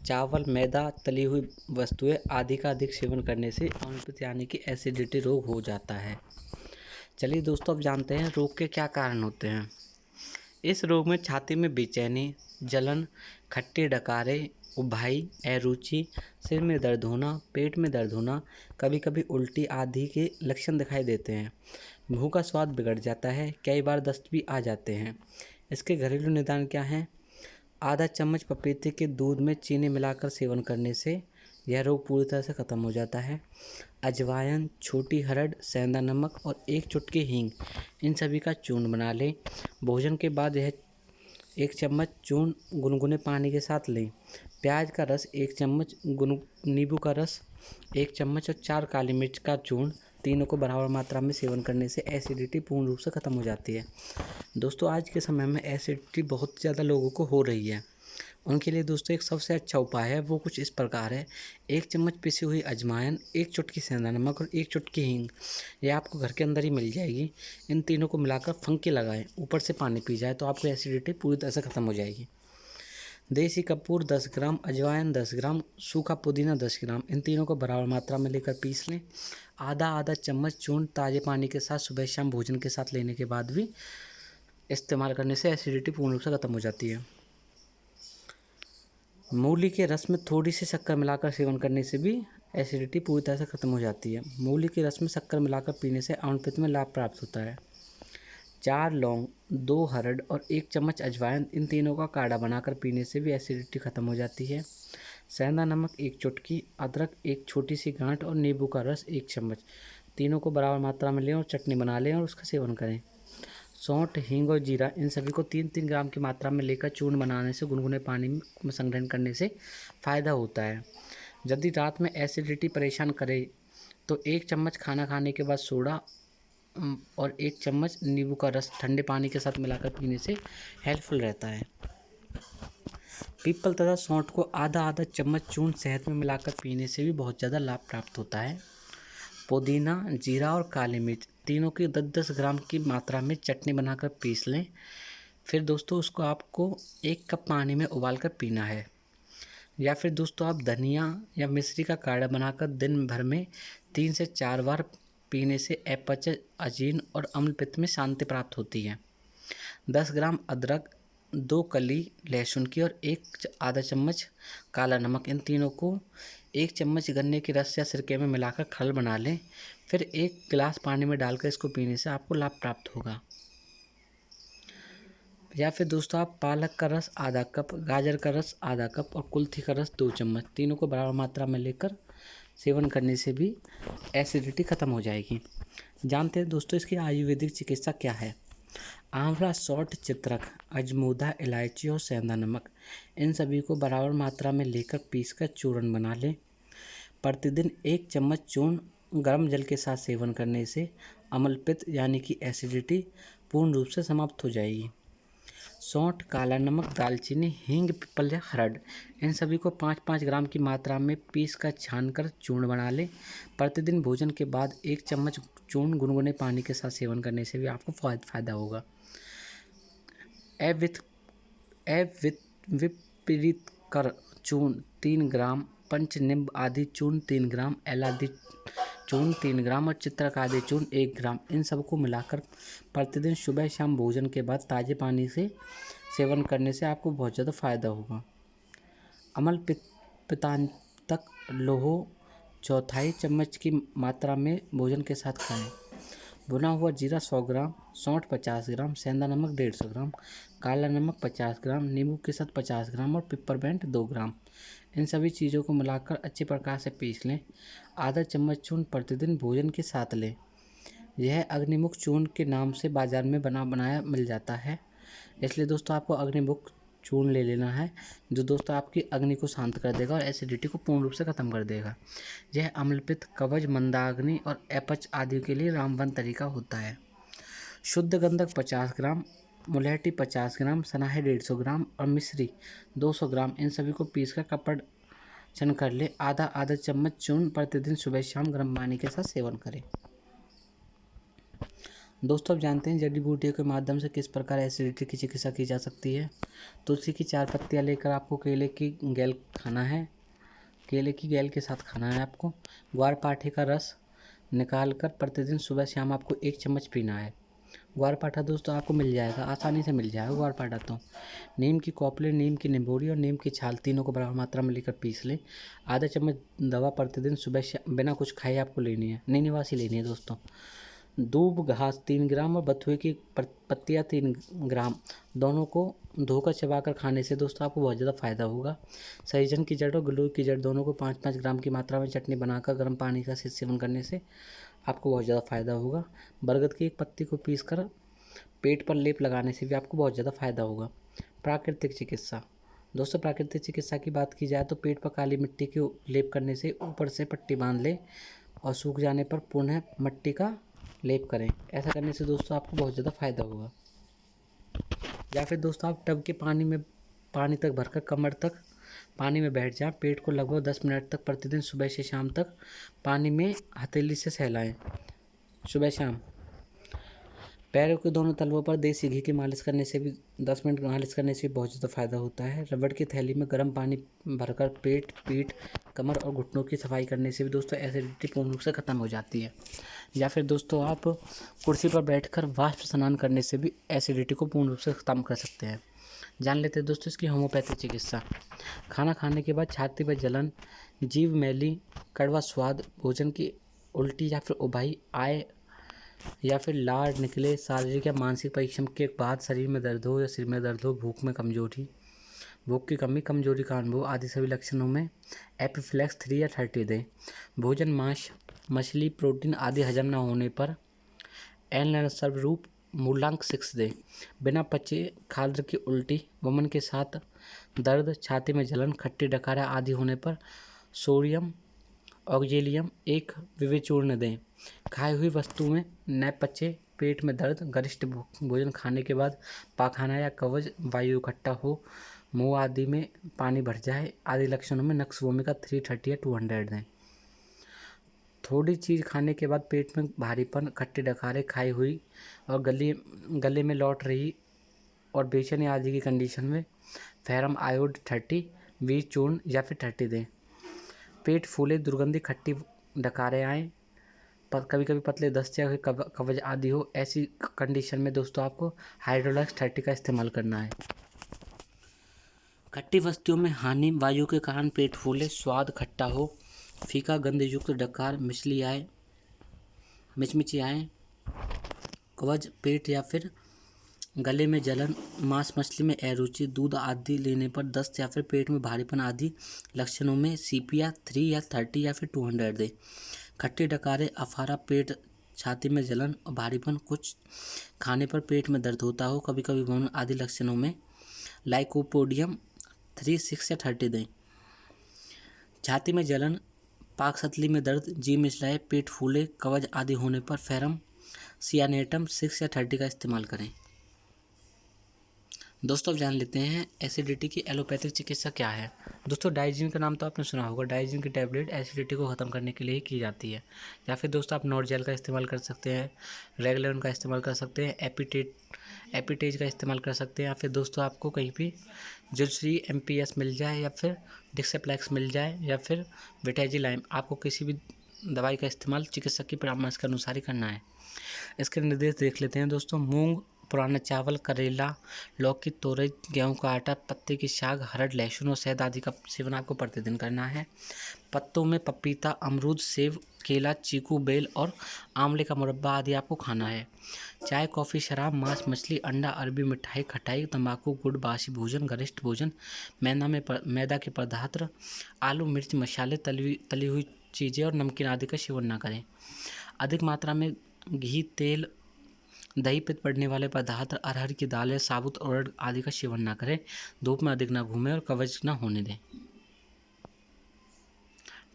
चावल, मैदा, तली हुई वस्तुएं आदि का अधिक सेवन करने से अम्लपित्त यानी कि एसिडिटी रोग हो जाता है। चलिए दोस्तों, अब जानते हैं रोग के क्या कारण होते हैं। इस रोग में छाती में बेचैनी, जलन, खट्टे डकारे, उबाई, अरुचि, सिर में दर्द होना, पेट में दर्द होना, कभी कभी उल्टी आदि के लक्षण दिखाई देते हैं। मुंह का स्वाद बिगड़ जाता है, कई बार दस्त भी आ जाते हैं। इसके घरेलू निदान क्या हैं? आधा चम्मच पपीते के दूध में चीनी मिलाकर सेवन करने से यह रोग पूरी तरह से खत्म हो जाता है। अजवाइन, छोटी हरड़, सेंधा नमक और 1 चुटकी हींग, इन सभी का चूर्ण बना लें। भोजन के बाद यह 1 चम्मच चूर्ण गुनगुने पानी के साथ लें। प्याज का रस 1 चम्मच, नींबू का रस 1 चम्मच और 4 काली मिर्च का चूर्ण, तीनों को बराबर मात्रा में सेवन करने से एसिडिटी पूर्ण रूप से खत्म हो जाती है। दोस्तों, आज के समय में एसिडिटी बहुत ज़्यादा लोगों को हो रही है। उनके लिए दोस्तों एक सबसे अच्छा उपाय है, वो कुछ इस प्रकार है। 1 चम्मच पिसी हुई अजवाइन, 1 चुटकी सेंधा नमक और 1 चुटकी हींग, ये आपको घर के अंदर ही मिल जाएगी। इन तीनों को मिलाकर फंके लगाएं, ऊपर से पानी पी जाए तो आपको एसिडिटी पूरी तरह से खत्म हो जाएगी। देसी कपूर 10 ग्राम, अजवाइन 10 ग्राम, सूखा पुदीना 10 ग्राम, इन तीनों को बराबर मात्रा में लेकर पीस लें। आधा चम्मच चूर्ण ताज़े पानी के साथ सुबह शाम भोजन के साथ लेने के बाद भी इस्तेमाल करने से एसिडिटी पूर्ण रूप से खत्म हो जाती है। मूली के रस में थोड़ी सी शक्कर मिलाकर सेवन करने से भी एसिडिटी पूरी तरह से खत्म हो जाती है। मूली के रस में शक्कर मिलाकर पीने से अम्लपित्त में लाभ प्राप्त होता है। 4 लौंग, 2 हरड़ और 1 चम्मच अजवाइन, इन तीनों का काढ़ा बनाकर पीने से भी एसिडिटी खत्म हो जाती है। सेंधा नमक 1 चुटकी, अदरक 1 छोटी सी गांठ और नींबू का रस 1 चम्मच, तीनों को बराबर मात्रा में लें और चटनी बना लें और उसका सेवन करें। सौंठ, हींग और जीरा, इन सभी को 3-3 ग्राम की मात्रा में लेकर चूर्ण बनाने से गुनगुने पानी में संग्रहण करने से फ़ायदा होता है। यदि रात में एसिडिटी परेशान करे तो 1 चम्मच खाना खाने के बाद सोडा और 1 चम्मच नींबू का रस ठंडे पानी के साथ मिलाकर पीने से हेल्पफुल रहता है। पीपल तथा सौंठ को आधा चम्मच चूर्ण शहद में मिलाकर पीने से भी बहुत ज़्यादा लाभ प्राप्त होता है। पुदीना, जीरा और काली मिर्च, तीनों की 10-10 ग्राम की मात्रा में चटनी बनाकर पीस लें। फिर दोस्तों उसको आपको 1 कप पानी में उबाल कर पीना है। या फिर दोस्तों आप धनिया या मिश्री का काढ़ा बनाकर दिन भर में 3 से 4 बार पीने से अपच, अजीर्ण और अम्लपित्त में शांति प्राप्त होती है। 10 ग्राम अदरक, 2 कली लहसुन की और आधा चम्मच काला नमक, इन तीनों को 1 चम्मच गन्ने के रस या सिरके में मिलाकर खल बना लें। फिर 1 गिलास पानी में डालकर इसको पीने से आपको लाभ प्राप्त होगा। या फिर दोस्तों आप पालक का रस आधा कप, गाजर का रस आधा कप और कुल्थी का रस 2 चम्मच, तीनों को बराबर मात्रा में लेकर सेवन करने से भी एसिडिटी खत्म हो जाएगी। जानते हैं दोस्तों इसकी आयुर्वेदिक चिकित्सा क्या है। आंवला, सौंठ, चित्रक, अजमोदा, इलायची और सेंधा नमक, इन सभी को बराबर मात्रा में लेकर पीसकर चूर्ण बना लें। प्रतिदिन 1 चम्मच चूर्ण गर्म जल के साथ सेवन करने से अम्लपित्त यानी कि एसिडिटी पूर्ण रूप से समाप्त हो जाएगी। सौंठ, काला नमक, दालचीनी, हींग, पीपल या खरड, इन सभी को 5-5 ग्राम की मात्रा में पीस कर छानकर चूर्ण बना लें। प्रतिदिन भोजन के बाद 1 चम्मच चूर्ण गुनगुने पानी के साथ सेवन करने से भी आपको फ़ायदा होगा। विपरीतकर चूर्ण 3 ग्राम, पंचनिंब आदि चूर्ण 3 ग्राम, एलादी चूर्ण 3 ग्राम और चित्रक आदि चूर्ण 1 ग्राम, इन सबको मिलाकर प्रतिदिन सुबह शाम भोजन के बाद ताज़े पानी से सेवन करने से आपको बहुत ज़्यादा फ़ायदा होगा। अम्ल पित्तांतक लोहो 1/4 चम्मच की मात्रा में भोजन के साथ खाएं। भुना हुआ जीरा 100 ग्राम, सौंठ 50 ग्राम, सेंधा नमक 150 ग्राम, काला नमक 50 ग्राम, नींबू के साथ 50 ग्राम और पिपरमेंट 2 ग्राम, इन सभी चीज़ों को मिलाकर अच्छे प्रकार से पीस लें। आधा चम्मच चूर्ण प्रतिदिन भोजन के साथ लें। यह अग्निमुख चूर्ण के नाम से बाज़ार में बनाया मिल जाता है, इसलिए दोस्तों आपको अग्निमुख चूर्ण ले लेना है, जो दोस्तों आपकी अग्नि को शांत कर देगा और एसिडिटी को पूर्ण रूप से ख़त्म कर देगा। यह अम्लपित्त, कब्ज, मंदाग्नि और अपच आदि के लिए रामबाण तरीका होता है। शुद्ध गंधक 50 ग्राम, मुलहटी 50 ग्राम, सनाहे 150 ग्राम और मिश्री 200 ग्राम, इन सभी को पीसकर कपड़चन कर ले। आधा चम्मच चूर्ण प्रतिदिन सुबह शाम गर्म पानी के साथ सेवन करें। दोस्तों, आप जानते हैं जड़ी बूटियों के माध्यम से किस प्रकार एसिडिटी की चिकित्सा की जा सकती है। तुलसी की 4 पत्तियाँ लेकर आपको केले की गैल खाना है। केले की गैल के साथ खाना है आपको। ग्वारपाठे का रस निकाल कर प्रतिदिन सुबह शाम आपको 1 चम्मच पीना है। ग्वारपाठा दोस्तों आपको मिल जाएगा, आसानी से मिल जाएगा ग्वारपाठा तो। नीम की कोपले, नीम की निबोड़ी और नीम की छाल तीनों को बराबर मात्रा में लेकर पीस लें। आधा चम्मच दवा प्रतिदिन सुबह शाम बिना कुछ खाए आपको लेनी है, निवासी लेनी है दोस्तों। दूब घास 3 ग्राम और बथुए की पत्तियाँ 3 ग्राम, दोनों को धोकर चबाकर खाने से दोस्तों आपको बहुत ज़्यादा फ़ायदा होगा। सहजन की जड़ और गिलोय की जड़ दोनों को 5-5 ग्राम की मात्रा में चटनी बनाकर गर्म पानी का सेवन करने से आपको बहुत ज़्यादा फ़ायदा होगा। बरगद की एक पत्ती को पीसकर पेट पर लेप लगाने से भी आपको बहुत ज़्यादा फ़ायदा होगा। प्राकृतिक चिकित्सा दोस्तों, प्राकृतिक चिकित्सा की बात की जाए तो पेट पर काली मिट्टी के लेप करने से ऊपर से पट्टी बांध लें और सूख जाने पर पुनः मिट्टी का लेप करें। ऐसा करने से दोस्तों आपको बहुत ज़्यादा फ़ायदा होगा। या फिर दोस्तों आप टब के पानी तक भरकर कमर तक पानी में बैठ जाएं। पेट को लगभग 10 मिनट तक प्रतिदिन सुबह से शाम तक पानी में हथेली से सहलाएं। सुबह शाम पैरों के दोनों तलवों पर देसी घी की मालिश करने से भी 10 मिनट मालिश करने से भी बहुत ज़्यादा फ़ायदा होता है। रबड़ की थैली में गर्म पानी भरकर पेट, पीठ, कमर और घुटनों की सफाई करने से भी दोस्तों एसिडिटी पूर्ण रूप से ख़त्म हो जाती है। या फिर दोस्तों आप कुर्सी पर बैठकर वाष्प स्नान करने से भी एसिडिटी को पूर्ण रूप से ख़त्म कर सकते हैं। जान लेते हैं दोस्तों इसकी होम्योपैथिक चिकित्सा। खाना खाने के बाद छाती पर जलन, जीभ मैली, कड़वा स्वाद, भोजन की उल्टी या फिर उबाई आए या फिर लार निकले, शारीरिक या मानसिक परिश्रम के बाद शरीर में दर्द हो या सिर में दर्द हो, भूख में कमजोरी, भूख की कमी, कमजोरी का अनुभव आदि सभी लक्षणों में एपिफ्लैक्स 3 या 30 दें। भोजन मांस, मछली, प्रोटीन आदि हजम न होने पर एल स्वरूप मूलांक 6 दें। बिना पचे खाद्य की उल्टी, वमन के साथ दर्द, छाती में जलन, खट्टी डकारा आदि होने पर सोडियम ऑक्जेलियम 1 विवेचूर्ण दें। खाई हुई वस्तु में न पचे, पेट में दर्द, गरिष्ठ भोजन खाने के बाद पाखाना या कब्ज, वायु इकट्ठा हो, मुंह आदि में पानी भर जाए आदि लक्षणों में नक्स भूमिका 330 या 200 दें। थोड़ी चीज़ खाने के बाद पेट में भारीपन, खट्टे डकारे, खाई हुई और गले में लौट रही और बेचैनी आदि की कंडीशन में फेरम आयोड 30 20 चूर्ण या फिर 30 दें। पेट फूले, दुर्गंधी, खट्टी डकारे आए, कभी कभी पतले दस्त या कब्ज आदि हो, ऐसी कंडीशन में दोस्तों आपको हाइड्रोलैक्स 30 का इस्तेमाल करना है। खट्टी वस्तुओं में हानि, वायु के कारण पेट फूले, स्वाद खट्टा हो, फीका गंधयुक्त डकार, मिचमिची आए, कब्ज, पेट या फिर गले में जलन, मांस मछली में अरुचि, दूध आदि लेने पर दस्त या फिर पेट में भारीपन आदि लक्षणों में CPR 3 या 30 या फिर 200 दे। खट्टी डकारे, अफारा, पेट छाती में जलन और भारीपन, कुछ खाने पर पेट में दर्द होता हो, कभी कभी वमन आदि लक्षणों में लाइकोपोडियम 3, 6 या 30 दें। छाती में जलन, पाकस्थली में दर्द, जी मिचलाए, पेट फूले, कब्ज आदि होने पर फेरम सियानेटम 6 या 30 का इस्तेमाल करें। दोस्तों अब जान लेते हैं एसिडिटी की एलोपैथिक चिकित्सा क्या है। दोस्तों डाइजीन का नाम तो आपने सुना होगा। डाइजीन की टैबलेट एसिडिटी को ख़त्म करने के लिए की जाती है। या फिर दोस्तों आप नॉट जेल का इस्तेमाल कर सकते हैं, रेगुलर का इस्तेमाल कर सकते हैं, एपिटेज का इस्तेमाल कर सकते हैं, या फिर दोस्तों आपको कहीं भी जुलसी MPS मिल जाए या फिर डिक्सेप्लेक्स मिल जाए या फिर विटाजिलाइम, आपको किसी भी दवाई का इस्तेमाल चिकित्सक की परामर्श के अनुसार ही करना है। इसके निर्देश देख लेते हैं दोस्तों। मूंग, पुराना चावल, करेला, लौकी, तोरई, गेहूं का आटा, पत्ते की शाक, हरड़, लहसुन और शहद आदि का सेवन आपको प्रतिदिन करना है। पत्तों में पपीता, अमरूद, सेब, केला, चीकू, बेल और आंवले का मुरब्बा आदि आपको खाना है। चाय, कॉफ़ी, शराब, मांस, मछली, अंडा, अरबी, मिठाई, खटाई, तंबाकू, गुड़, बासी भोजन, गरिष्ठ भोजन, मैदा के पदार्थ, आलू, मिर्च, मसाले, तली हुई चीज़ें और नमकीन आदि का सेवन न करें। अधिक मात्रा में घी, तेल, दही, पित्त बढ़ने वाले पदार्थ, अरहर की दाल या साबुत उड़द आदि का सेवन ना करें। धूप में अधिक ना घूमें और कब्ज ना होने दें।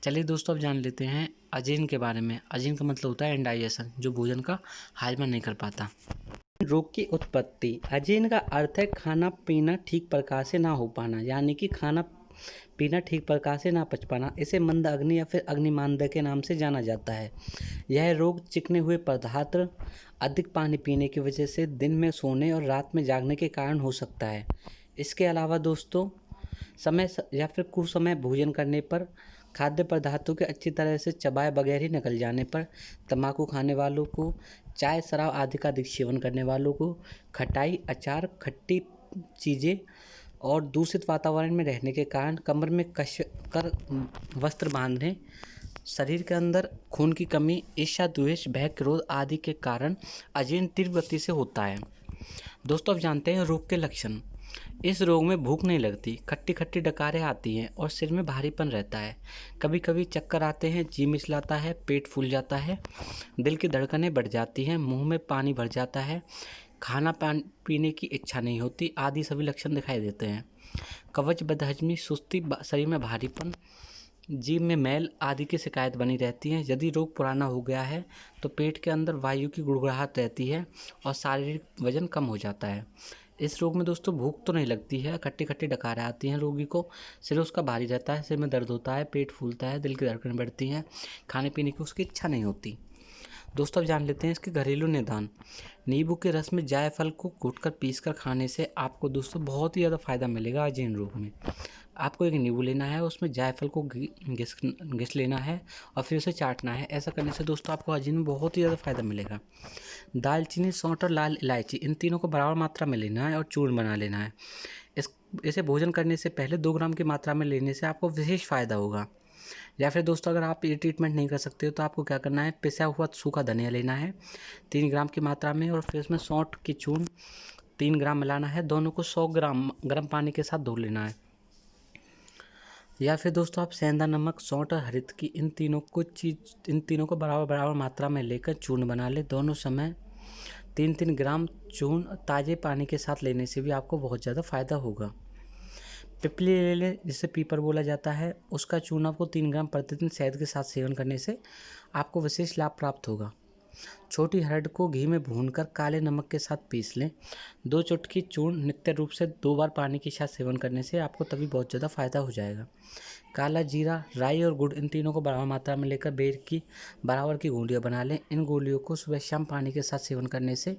चलिए दोस्तों अब जान लेते हैं अजीर्ण के बारे में। अजीर्ण का मतलब होता है इंडाइजेशन, जो भोजन का हाजमा नहीं कर पाता। रोग की उत्पत्ति। अजीर्ण का अर्थ है खाना पीना ठीक प्रकार से ना हो पाना, यानी कि खाना पीना ठीक प्रकार से ना पच पाना। इसे मंद अग्नि या फिर अग्निमांद्य के नाम से जाना जाता है। यह रोग चिकने हुए पदार्थ, अधिक पानी पीने की वजह से, दिन में सोने और रात में जागने के कारण हो सकता है। इसके अलावा दोस्तों समय या फिर कुसमय भोजन करने पर, खाद्य पदार्थों के अच्छी तरह से चबाए बगैर ही निकल जाने पर, तंबाकू खाने वालों को, चाय, शराब आदि का अधिक सेवन करने वालों को, खटाई, अचार, खट्टी चीज़ें और दूषित वातावरण में रहने के कारण, कमर में कस कर वस्त्र बांधने, शरीर के अंदर खून की कमी, ईर्ष्या, द्वेष, भय, क्रोध आदि के कारण अजीर्ण तीव्र गति से होता है। दोस्तों अब जानते हैं रोग के लक्षण। इस रोग में भूख नहीं लगती, खट्टी खट्टी डकारें आती हैं और सिर में भारीपन रहता है। कभी कभी चक्कर आते हैं, जी मिचलाता है, पेट फूल जाता है, दिल की धड़कनें बढ़ जाती हैं, मुंह में पानी भर जाता है, खाना पीने की इच्छा नहीं होती आदि सभी लक्षण दिखाई देते हैं। कब्ज, बदहजमी, सुस्ती, शरीर में भारीपन, जीभ में मैल आदि की शिकायत बनी रहती है। यदि रोग पुराना हो गया है तो पेट के अंदर वायु की गुड़गुड़ाहट रहती है और शारीरिक वजन कम हो जाता है। इस रोग में दोस्तों भूख तो नहीं लगती है, खट्टी खट्टी डकारें आती हैं रोगी को, सिर उसका भारी रहता है, सिर में दर्द होता है, पेट फूलता है, दिल की धड़कनें बढ़ती हैं, खाने पीने की उसकी इच्छा नहीं होती। दोस्तों अब जान लेते हैं इसके घरेलू निदान। नींबू के रस में जायफल को कूटकर पीसकर खाने से आपको दोस्तों बहुत ही ज़्यादा फायदा मिलेगा अजीर्ण रोग में। आपको एक नींबू लेना है, उसमें जायफल को घिस लेना है और फिर उसे चाटना है। ऐसा करने से दोस्तों आपको अजीर्ण में बहुत ही ज़्यादा फायदा मिलेगा। दालचीनी, सौंठ और लाल इलायची, इन तीनों को बराबर मात्रा में लेना है और चूर्ण बना लेना है। इसे भोजन करने से पहले 2 ग्राम की मात्रा में लेने से आपको विशेष फ़ायदा होगा। या फिर दोस्तों अगर आप ये ट्रीटमेंट नहीं कर सकते हो तो आपको क्या करना है, पिसा हुआ सूखा धनिया लेना है 3 ग्राम की मात्रा में और फिर उसमें सौंठ की चूर्ण 3 ग्राम मिलाना है। दोनों को 100 ग्राम गर्म पानी के साथ धो लेना है। या फिर दोस्तों आप सेंधा नमक, सौंठ और हरित की इन तीनों को बराबर मात्रा में लेकर चूर्ण बना ले। दोनों समय 3-3 ग्राम चूर्ण ताज़े पानी के साथ लेने से भी आपको बहुत ज़्यादा फ़ायदा होगा। पिपली ले लें, जिसे पीपर बोला जाता है, उसका चूर्ण आपको 3 ग्राम प्रतिदिन शहद के साथ सेवन करने से आपको विशेष लाभ प्राप्त होगा। छोटी हरड़ को घी में भूनकर काले नमक के साथ पीस लें। 2 चुटकी चूर्ण नित्य रूप से 2 बार पानी के साथ सेवन करने से आपको तभी बहुत ज़्यादा फायदा हो जाएगा। काला जीरा, राई और गुड़, इन तीनों को बराबर मात्रा में लेकर बेर की बराबर की गोलियां बना लें। इन गोलियों को सुबह शाम पानी के साथ सेवन करने से,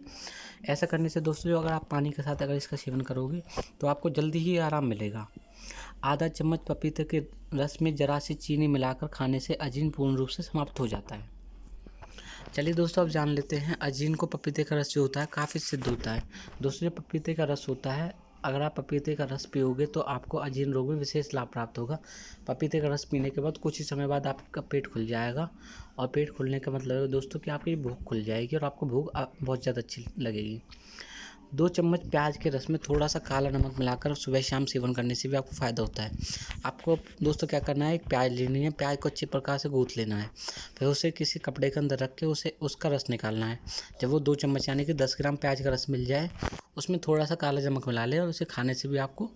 ऐसा करने से दोस्तों जो अगर आप पानी के साथ अगर इसका सेवन करोगे तो आपको जल्दी ही आराम मिलेगा। आधा चम्मच पपीते के रस में जरा सी चीनी मिलाकर खाने से अजीर्ण पूर्ण रूप से समाप्त हो जाता है। चलिए दोस्तों अब जान लेते हैं अजीर्ण को पपीते का रस जो होता है काफ़ी सिद्ध होता है। दोस्तों जो पपीते का रस होता है, अगर आप पपीते का रस पियोगे तो आपको अजीर्ण रोग में विशेष लाभ प्राप्त होगा। पपीते का रस पीने के बाद कुछ ही समय बाद आपका पेट खुल जाएगा और पेट खुलने का मतलब है दोस्तों कि आपकी भूख खुल जाएगी और आपको भूख बहुत ज़्यादा अच्छी लगेगी। 2 चम्मच प्याज के रस में थोड़ा सा काला नमक मिलाकर सुबह शाम सेवन करने से भी आपको फ़ायदा होता है। आपको दोस्तों क्या करना है, एक प्याज लेनी है, प्याज को अच्छी प्रकार से गूँथ लेना है, फिर उसे किसी कपड़े के अंदर रख के उसे उसका रस निकालना है। जब वो 2 चम्मच यानी कि 10 ग्राम प्याज का रस मिल जाए, उसमें थोड़ा सा काला नमक मिला लें और उसे खाने से भी आपको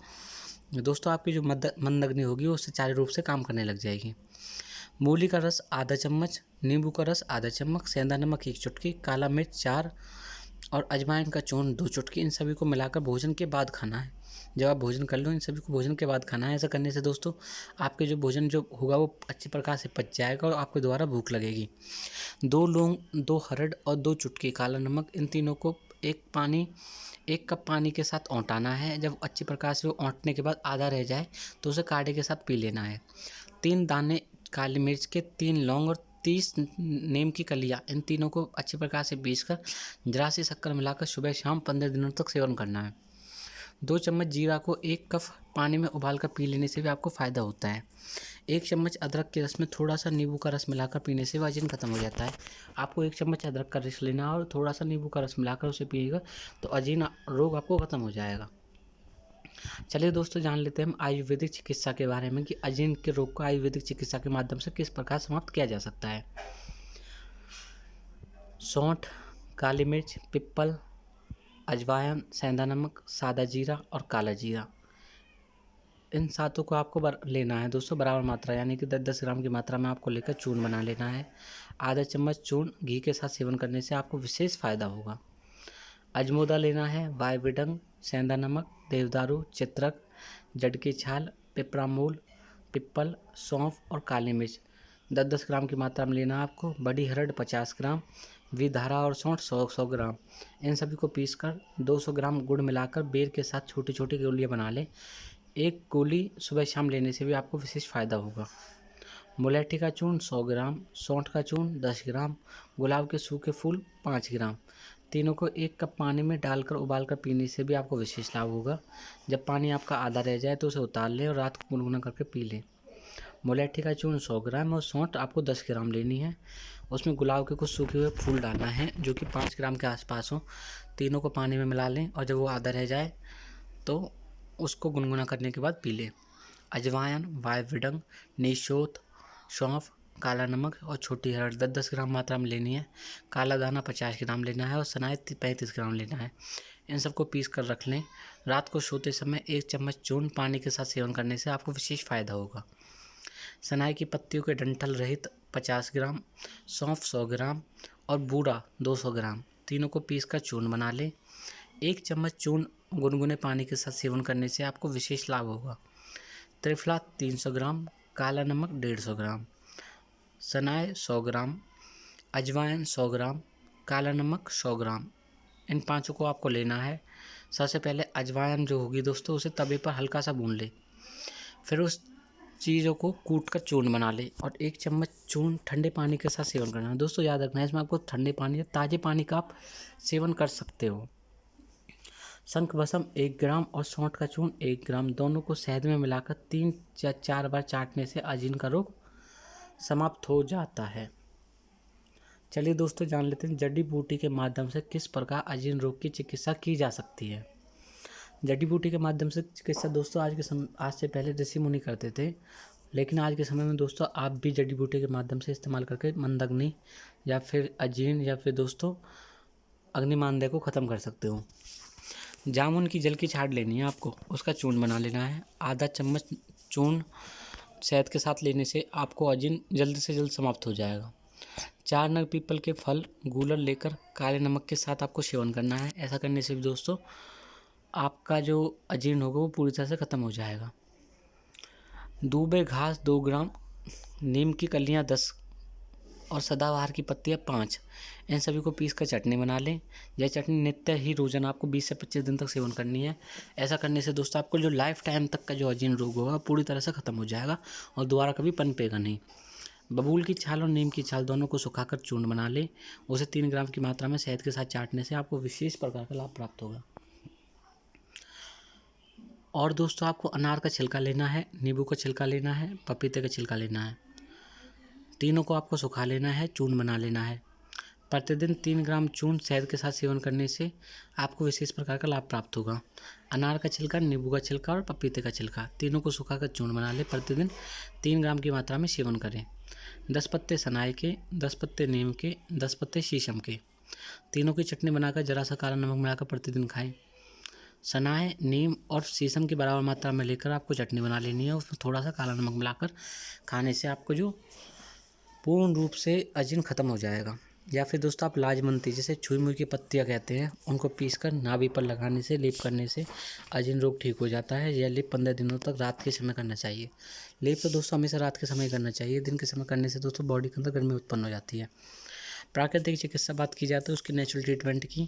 दोस्तों आपकी जो मंद अग्नि होगी वो सुचारू रूप से काम करने लग जाएगी। मूली का रस आधा चम्मच, नींबू का रस आधा चम्मच, सेंधा नमक 1 चुटकी, काला मिर्च 4 और अजवाइन का चूर्ण 2 चुटकी, इन सभी को मिलाकर भोजन के बाद खाना है। जब आप भोजन कर लो इन सभी को भोजन के बाद खाना है। ऐसा करने से दोस्तों आपके जो भोजन जो होगा वो अच्छी प्रकार से पच जाएगा और आपको दोबारा भूख लगेगी। 2 लौंग, 2 हरड़ और 2 चुटकी काला नमक, इन तीनों को 1 कप पानी के साथ औंटाना है। जब अच्छी प्रकार से वो औंटने के बाद आधा रह जाए तो उसे काढ़े के साथ पी लेना है। 3 दाने काली मिर्च के, 3 लौंग और 30 नीम की कलियाँ, इन तीनों को अच्छी प्रकार से पीसकर जरा सी शक्कर मिलाकर सुबह शाम 15 दिनों तक सेवन करना है। 2 चम्मच जीरा को 1 कप पानी में उबालकर पी लेने से भी आपको फ़ायदा होता है। 1 चम्मच अदरक के रस में थोड़ा सा नींबू का रस मिलाकर पीने से वजन खत्म हो जाता है। आपको 1 चम्मच अदरक का रस लेना है और थोड़ा सा नींबू का रस मिलाकर उसे पिएगा तो अजीर्ण रोग आपको खत्म हो जाएगा। चलिए दोस्तों, जान लेते हैं हम आयुर्वेदिक चिकित्सा के बारे में कि अजीर्ण के रोग को आयुर्वेदिक चिकित्सा के माध्यम से किस प्रकार समाप्त किया जा सकता है। सौंठ, काली मिर्च, पिप्पल, अजवाइन, सेंधा नमक, सादा जीरा और काला जीरा, इन सातों को आपको लेना है दोस्तों बराबर मात्रा यानी कि 10-10 ग्राम की मात्रा में आपको लेकर चूर्ण बना लेना है। आधा चम्मच चूर्ण घी के साथ सेवन करने से आपको विशेष फ़ायदा होगा। अजमोदा लेना है, वायविडंग, सेंधा नमक, देवदारू, चित्रक, जड़ की छाल, पिपरामूल, पिप्पल, सौंफ और काली मिर्च 10-10 ग्राम की मात्रा में लेना है आपको। बड़ी हरड़ 50 ग्राम, विधारा और सौंठ 100-100 ग्राम, इन सभी को पीसकर 200 ग्राम गुड़ मिलाकर बेर के साथ छोटी छोटी गोलियाँ बना लें। 1 गोली सुबह शाम लेने से भी आपको विशेष फ़ायदा होगा। मुलैठी का चूर्ण 100 ग्राम, सौंठ का चूर्ण 10 ग्राम, गुलाब के सूखे फूल 5 ग्राम, तीनों को 1 कप पानी में डालकर उबालकर पीने से भी आपको विशेष लाभ होगा। जब पानी आपका आधा रह जाए तो उसे उतार लें और रात को गुनगुना करके पी लें। मुलैठी का चूर्ण 100 ग्राम और सौंठ आपको 10 ग्राम लेनी है। उसमें गुलाब के कुछ सूखे हुए फूल डालना है जो कि 5 ग्राम के आसपास हो। तीनों को पानी में मिला लें और जब वो आधा रह जाए तो उसको गुनगुना करने के बाद पी लें। अजवाइन, वायविडंग, निशोथ, सौंफ, काला नमक और छोटी हरड़ 10-10 ग्राम मात्रा में लेनी है। काला दाना 50 ग्राम लेना है और सनाई 35 ग्राम लेना है। इन सबको पीस कर रख लें। रात को सोते समय 1 चम्मच चूर्ण पानी के साथ सेवन करने से आपको विशेष फ़ायदा होगा। सनाई की पत्तियों के डंठल रहित 50 ग्राम, सौंफ 100 ग्राम और बूरा 200 ग्राम, तीनों को पीस कर चूर्ण बना लें। 1 चम्मच चूर्ण गुनगुने पानी के साथ सेवन करने से आपको विशेष लाभ होगा। त्रिफला 300 ग्राम, काला नमक 150 ग्राम, सनाई 100 ग्राम, अजवाइन 100 ग्राम, काला नमक 100 ग्राम, इन पाँचों को आपको लेना है। सबसे पहले अजवाइन जो होगी दोस्तों उसे तवे पर हल्का सा भून ले, फिर उस चीज़ों को कूट कर चूर्ण बना ले और 1 चम्मच चूर्ण ठंडे पानी के साथ सेवन करना है। दोस्तों याद रखना है इसमें आपको ठंडे पानी या ताज़े पानी का आप सेवन कर सकते हो। शंख भस्म 1 ग्राम और सौंठ का चूर्ण 1 ग्राम, दोनों को शहद में मिलाकर 3 या 4 बार चाटने से अजीर्ण का रोग समाप्त हो जाता है। चलिए दोस्तों, जान लेते हैं जड़ी बूटी के माध्यम से किस प्रकार अजीर्ण रोग की चिकित्सा की जा सकती है। जड़ी बूटी के माध्यम से चिकित्सा दोस्तों आज से पहले ऋषि मुनि करते थे, लेकिन आज के समय में दोस्तों आप भी जड़ी बूटी के माध्यम से इस्तेमाल करके मंदग्नि या फिर अजीर्ण या फिर दोस्तों अग्निमांद्य को ख़त्म कर सकते हो। जामुन की जल की छाट लेनी है आपको, उसका चूर्ण बना लेना है। आधा चम्मच चूर्ण शहद के साथ लेने से आपको अजीर्ण जल्द से जल्द समाप्त हो जाएगा। 4 नग पीपल के फल गूलर लेकर काले नमक के साथ आपको सेवन करना है। ऐसा करने से भी दोस्तों आपका जो अजीर्ण होगा वो पूरी तरह से ख़त्म हो जाएगा। दूबे घास 2 ग्राम, नीम की कलियाँ 10 और सदाबहार की पत्तियाँ 5, इन सभी को पीस कर चटनी बना लें। यह चटनी नित्य ही रोजाना आपको 20 से 25 दिन तक सेवन करनी है। ऐसा करने से दोस्तों आपको जो लाइफ टाइम तक का जो अजीर्ण रोग होगा पूरी तरह से ख़त्म हो जाएगा और दोबारा कभी पनपेगा नहीं। बबूल की छाल और नीम की छाल दोनों को सुखाकर चूर्ण बना लें। उसे 3 ग्राम की मात्रा में शहद के साथ चाटने से आपको विशेष प्रकार का लाभ प्राप्त होगा। और दोस्तों आपको अनार का छिलका लेना है, नींबू का छिलका लेना है, पपीते का छिलका लेना है, तीनों को आपको सुखा लेना है, चूर्ण बना लेना है। प्रतिदिन 3 ग्राम चूर्ण शहद के साथ सेवन करने से आपको विशेष प्रकार का लाभ प्राप्त होगा। अनार का छिलका, नींबू का छिलका और पपीते का छिलका तीनों को सुखाकर चूर्ण बना लें। प्रतिदिन 3 ग्राम की मात्रा में सेवन करें। 10 पत्ते सनाई के, 10 पत्ते नीम के, 10 पत्ते शीशम के तीनों की चटनी बनाकर जरा सा काला नमक मिलाकर प्रतिदिन खाएं। सनाए, नीम और शीशम की बराबर मात्रा में लेकर आपको चटनी बना लेनी है। उसमें थोड़ा सा काला नमक मिलाकर खाने से आपको जो पूर्ण रूप से अजीर्ण खत्म हो जाएगा। या फिर दोस्तों आप लाजमंती, जिसे छुई मुई की पत्तियां कहते हैं, उनको पीसकर नाभि पर लगाने से, लेप करने से अजीर्ण रोग ठीक हो जाता है। यह लेप 15 दिनों तक रात के समय करना चाहिए। लेप तो दोस्तों हमेशा रात के समय करना चाहिए। दिन के समय करने से दोस्तों बॉडी के अंदर गर्मी उत्पन्न हो जाती है। प्राकृतिक चिकित्सा बात की जाए तो उसकी नेचुरल ट्रीटमेंट की,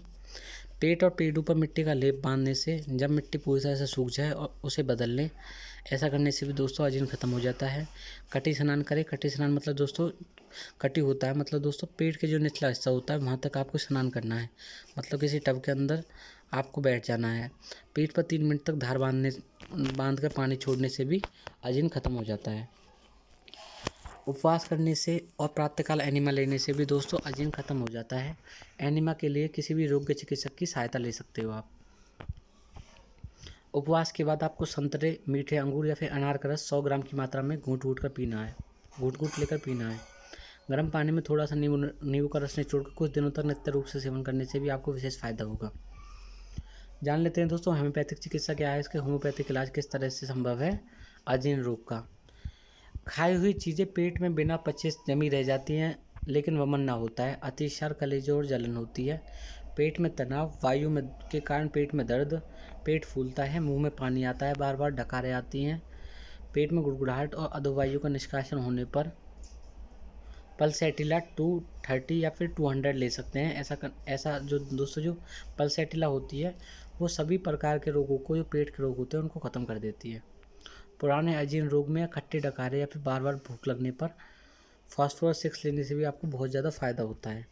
पेट और पेट ऊपर मिट्टी का लेप बांधने से जब मिट्टी पूरी तरह से सूख जाए और उसे बदल लें। ऐसा करने से भी दोस्तों अजीर्ण खत्म हो जाता है। कटी स्नान करें। कटी स्नान मतलब दोस्तों कटी होता है, मतलब दोस्तों पेट के जो निचला हिस्सा होता है वहाँ तक आपको स्नान करना है। मतलब किसी टब के अंदर आपको बैठ जाना है। पेट पर 3 मिनट तक धार बांध कर पानी छोड़ने से भी अजीर्ण खत्म हो जाता है। उपवास करने से और प्रातःकाल एनिमा लेने से भी दोस्तों अजीर्ण खत्म हो जाता है। एनिमा के लिए किसी भी रोग के चिकित्सक की सहायता ले सकते हो आप। उपवास के बाद आपको संतरे, मीठे अंगूर या फिर अनार का रस 100 ग्राम की मात्रा में घूंट कर पीना है। घूंट लेकर पीना है। गर्म पानी में थोड़ा सा नींबू का रस निचोड़कर कुछ दिनों तक नित्य रूप से सेवन करने से भी आपको विशेष फायदा होगा। जान लेते हैं दोस्तों होम्योपैथिक चिकित्सा क्या है, इसके होम्योपैथिक इलाज किस तरह से संभव है अजीर्ण रोग का। खाई हुई चीज़ें पेट में बिना पचे जमी रह जाती हैं, लेकिन वमन ना होता है। अतिसार, कलेजों और जलन होती है। पेट में तनाव, वायु में के कारण पेट में दर्द, पेट फूलता है, मुंह में पानी आता है, बार बार डकारें आती हैं, पेट में गुड़गुड़ाहट और अधोवायु का निष्कासन होने पर पल्सैटिला 230 या फिर 200 ले सकते हैं। ऐसा जो दोस्तों जो पल्सैटिला होती है वो सभी प्रकार के रोगों को, जो पेट के रोग होते हैं, उनको ख़त्म कर देती है। पुराने अजीर्ण रोग में खट्टे डकारे या फिर बार बार भूख लगने पर फास्फोरस 6 लेने से भी आपको बहुत ज़्यादा फ़ायदा होता है।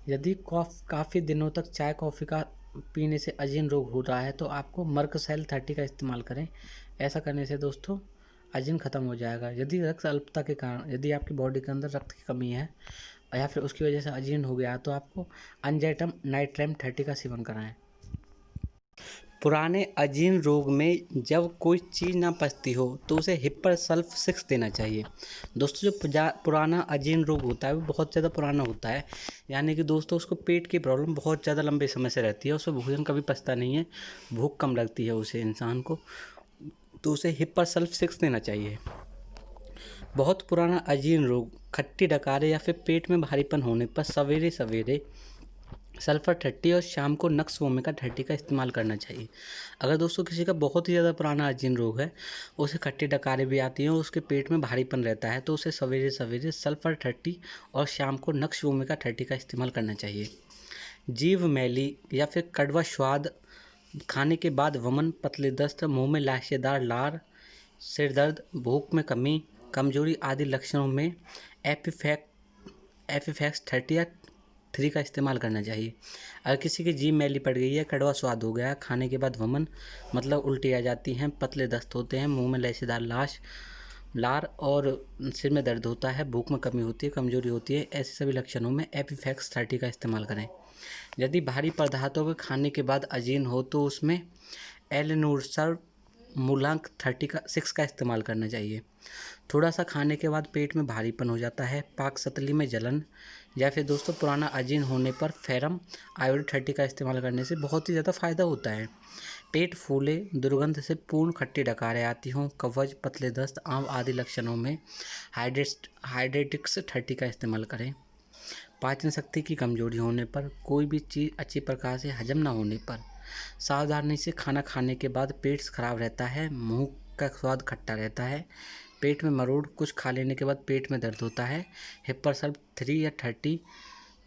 यदि काफ़ी दिनों तक चाय कॉफ़ी का पीने से अजीर्ण रोग हो रहा है तो आपको मर्कसेल 30 का इस्तेमाल करें। ऐसा करने से दोस्तों अजीर्ण खत्म हो जाएगा। यदि रक्त अल्पता के कारण, यदि आपकी बॉडी के अंदर रक्त की कमी है या फिर उसकी वजह से अजीर्ण हो गया तो आपको अंजाइटम नाइट्रेम 30 का सेवन कराएं। पुराने अजीर्ण रोग में जब कोई चीज़ ना पचती हो तो उसे हिपर सल्फ 6 देना चाहिए। दोस्तों जो पुराना अजीर्ण रोग होता है वो बहुत ज़्यादा पुराना होता है, यानी कि दोस्तों उसको पेट की प्रॉब्लम बहुत ज़्यादा लंबे समय से रहती है। उसमें भोजन कभी पचता नहीं है, भूख कम लगती है उसे इंसान को, तो उसे हिपर सल्फ 6 देना चाहिए। बहुत पुराना अजीर्ण रोग, खट्टी डकारे या फिर पेट में भारीपन होने पर सवेरे सवेरे सल्फर 30 और शाम को नक्स वोमिका 30 का इस्तेमाल करना चाहिए। अगर दोस्तों किसी का बहुत ही ज़्यादा पुराना अजीर्ण रोग है, उसे खट्टी डकारे भी आती हैं और उसके पेट में भारीपन रहता है, तो उसे सवेरे सवेरे सल्फर 30 और शाम को नक्स वोमिका 30 का इस्तेमाल करना चाहिए। जीभ मैली या फिर कड़वा स्वाद, खाने के बाद वमन, पतले दस्त, मुंह में लाशेदार लार, सिर दर्द, भूख में कमी, कमजोरी आदि लक्षणों में एपिफैक्स 30 या 3 का इस्तेमाल करना चाहिए। अगर किसी की जीभ मैली पड़ गई है, कड़वा स्वाद हो गया, खाने के बाद वमन मतलब उल्टी आ जाती हैं, पतले दस्त होते हैं, मुंह में लाशेदार लार और सिर में दर्द होता है, भूख में कमी होती है, कमजोरी होती है, ऐसे सभी लक्षणों में एपिफैक्स 30 का इस्तेमाल करें। यदि भारी पदार्थों को खाने के बाद अजीर्ण हो तो उसमें एलेनोर्सर मूलांक 6 का इस्तेमाल करना चाहिए। थोड़ा सा खाने के बाद पेट में भारीपन हो जाता है, पाकस्थली में जलन या फिर दोस्तों पुराना अजीर्ण होने पर फेरम आयोडीन 30 का इस्तेमाल करने से बहुत ही ज़्यादा फायदा होता है। पेट फूले, दुर्गंध से पूर्ण खट्टी डकारें आती हों, कवज, पतले दस्त, आम आदि लक्षणों में हाइड्रेटिक्स 30 का इस्तेमाल करें। पाचन शक्ति की कमजोरी होने पर, कोई भी चीज़ अच्छी प्रकार से हजम न होने पर, सावधानी से खाना खाने के बाद पेट खराब रहता है, मुंह का स्वाद खट्टा रहता है, पेट में मरोड़, कुछ खा लेने के बाद पेट में दर्द होता है, हिपर सल्फ 3 या 30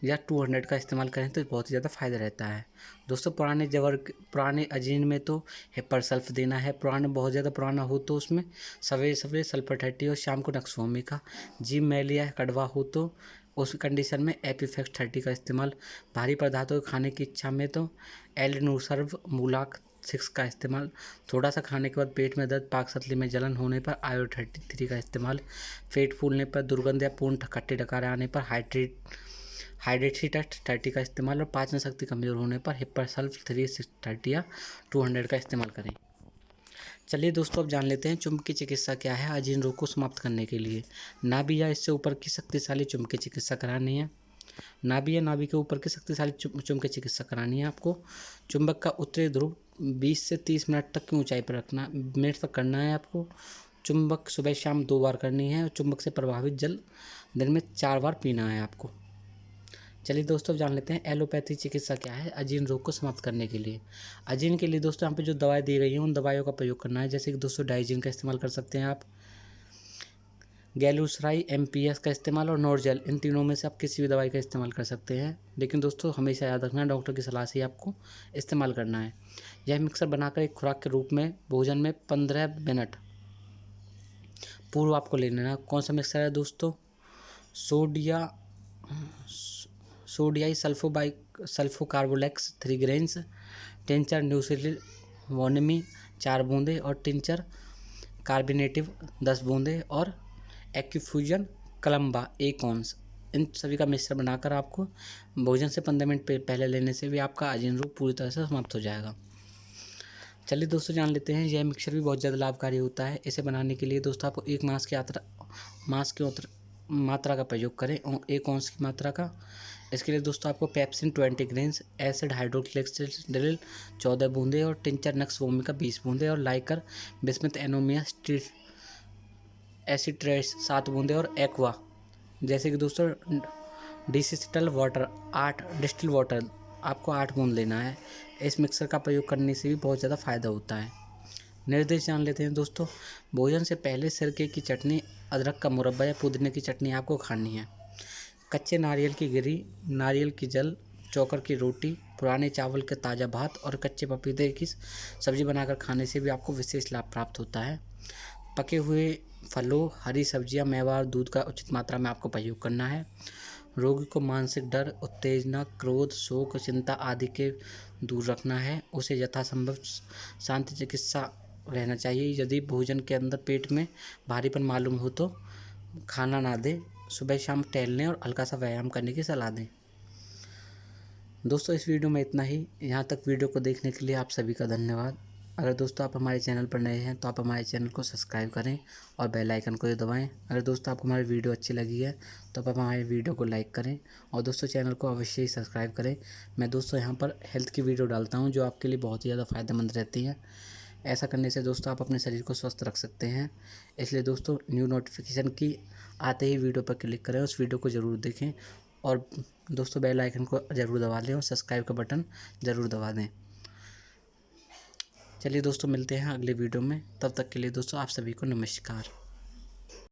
या 200 का इस्तेमाल करें तो बहुत ही ज़्यादा फायदा रहता है। दोस्तों पुराने अजीर्ण में तो हिपर सल्फ देना है। बहुत ज़्यादा पुराना हो तो उसमें सवेरे सवेरे सल्फर 30 और शाम को नक्स वोमिका। जीभ मैली या कड़वा हो तो उस कंडीशन में एपिफैक्स 30 का इस्तेमाल। भारी पदार्थों को खाने की इच्छा में तो एलेनोर्सर मूलांक 6 का इस्तेमाल। थोड़ा सा खाने के बाद पेट में दर्द, पाकस्थली में जलन होने पर आयोडीन 30 का इस्तेमाल। पेट फूलने पर, दुर्गंध या पूर्ण खट्टे डकारे आने पर हाइड्रेट्री टेस्ट 30 का इस्तेमाल और पाचन शक्ति कमज़ोर होने पर हिप्पासल्फ 330 या 200 का इस्तेमाल करें। चलिए दोस्तों अब जान लेते हैं चुंबकीय चिकित्सा क्या है अजीर्ण रोग को समाप्त करने के लिए। नाभि या इससे ऊपर की शक्तिशाली चुंबकीय चिकित्सा करानी है। नाभि या नाभि के ऊपर की शक्तिशाली चुंबकीय चिकित्सा करानी है आपको। चुंबक का उत्तरी ध्रुव 20 से 30 मिनट तक की ऊंचाई पर रखना मिनट तक करना है आपको। चुंबक सुबह शाम 2 बार करनी है और चुंबक से प्रभावित जल दिन में 4 बार पीना है आपको। चलिए दोस्तों जान लेते हैं एलोपैथी चिकित्सा क्या है अजीर्ण रोग को समाप्त करने के लिए। अजीर्ण के लिए दोस्तों यहाँ पे जो दवाएं दी गई हैं उन दवाइयों का प्रयोग करना है, जैसे कि दोस्तों डाइजीन का इस्तेमाल कर सकते हैं आप, गैलुसराई MPS का इस्तेमाल और नोरजेल, इन तीनों में से आप किसी भी दवाई का इस्तेमाल कर सकते हैं। लेकिन दोस्तों हमेशा याद रखना डॉक्टर की सलाह से ही आपको इस्तेमाल करना है। यह मिक्सर बनाकर एक खुराक के रूप में भोजन में 15 मिनट पूर्व आपको ले लेना। कौन सा मिक्सर है दोस्तों? सोडियाई सल्फोकार्बोलैक्स 3 ग्रेन्स, टिंचर न्यूसिलिल वोनेमी 4 बूंदे और टिंचर कार्बिनेटिव 10 बूंदे और एक्यूफ्यूजन कलम्बा 1 ऑंस, इन सभी का मिश्रण बनाकर आपको भोजन से 15 मिनट पहले लेने से भी आपका अजीर्ण रोग पूरी तरह से समाप्त हो जाएगा। चलिए दोस्तों जान लेते हैं यह मिक्सचर भी बहुत ज़्यादा लाभकारी होता है। इसे बनाने के लिए दोस्तों आपको 1 मास की मात्रा का प्रयोग करें, 1 औंस की मात्रा का। इसके लिए दोस्तों आपको पेप्सिन 20 ग्रेन्स, एसिड हाइड्रोक्लोरिक 14 बूंदे और टिंचर नक्स वोमिका 20 बूंदे और लाइकर बिस्मथ एनोमिया एसिट्रेस 7 बूंदे और एक्वा जैसे कि दोस्तों डिस्टिल वाटर 8 डिस्टिल वाटर आपको 8 बूंद लेना है। इस मिक्सर का प्रयोग करने से भी बहुत ज़्यादा फायदा होता है। निर्देश जान लेते हैं दोस्तों। भोजन से पहले सिरके की चटनी, अदरक का मुरब्बा या पुदीने की चटनी आपको खानी है। कच्चे नारियल की गिरी, नारियल की जल, चोकर की रोटी, पुराने चावल के ताज़ा भात और कच्चे पपीते की सब्जी बनाकर खाने से भी आपको विशेष लाभ प्राप्त होता है। पके हुए फलों, हरी सब्जियां, मेवा और दूध का उचित मात्रा में आपको प्रयोग करना है। रोगी को मानसिक डर, उत्तेजना, क्रोध, शोक, चिंता आदि के दूर रखना है। उसे यथासंभव शांति चिकित्सा रहना चाहिए। यदि भोजन के अंदर पेट में भारीपन मालूम हो तो खाना ना दें। सुबह शाम टहलने और हल्का सा व्यायाम करने की सलाह दें। दोस्तों इस वीडियो में इतना ही। यहाँ तक वीडियो को देखने के लिए आप सभी का धन्यवाद। अगर दोस्तों आप हमारे चैनल पर नए हैं तो आप हमारे चैनल को सब्सक्राइब करें और बेल आइकन को दबाएं। अगर दोस्तों आपको हमारी वीडियो अच्छी लगी है तो आप हमारे वीडियो को लाइक करें और दोस्तों चैनल को अवश्य ही सब्सक्राइब करें। मैं दोस्तों यहाँ पर हेल्थ की वीडियो डालता हूँ जो आपके लिए बहुत ही ज़्यादा फ़ायदेमंद रहती है। ऐसा करने से दोस्तों आप अपने शरीर को स्वस्थ रख सकते हैं। इसलिए दोस्तों न्यू नोटिफिकेशन की आते ही वीडियो पर क्लिक करें, उस वीडियो को ज़रूर देखें और दोस्तों बेल आइकन को ज़रूर दबा लें और सब्सक्राइब का बटन ज़रूर दबा दें। चलिए दोस्तों मिलते हैं अगले वीडियो में, तब तक के लिए दोस्तों आप सभी को नमस्कार।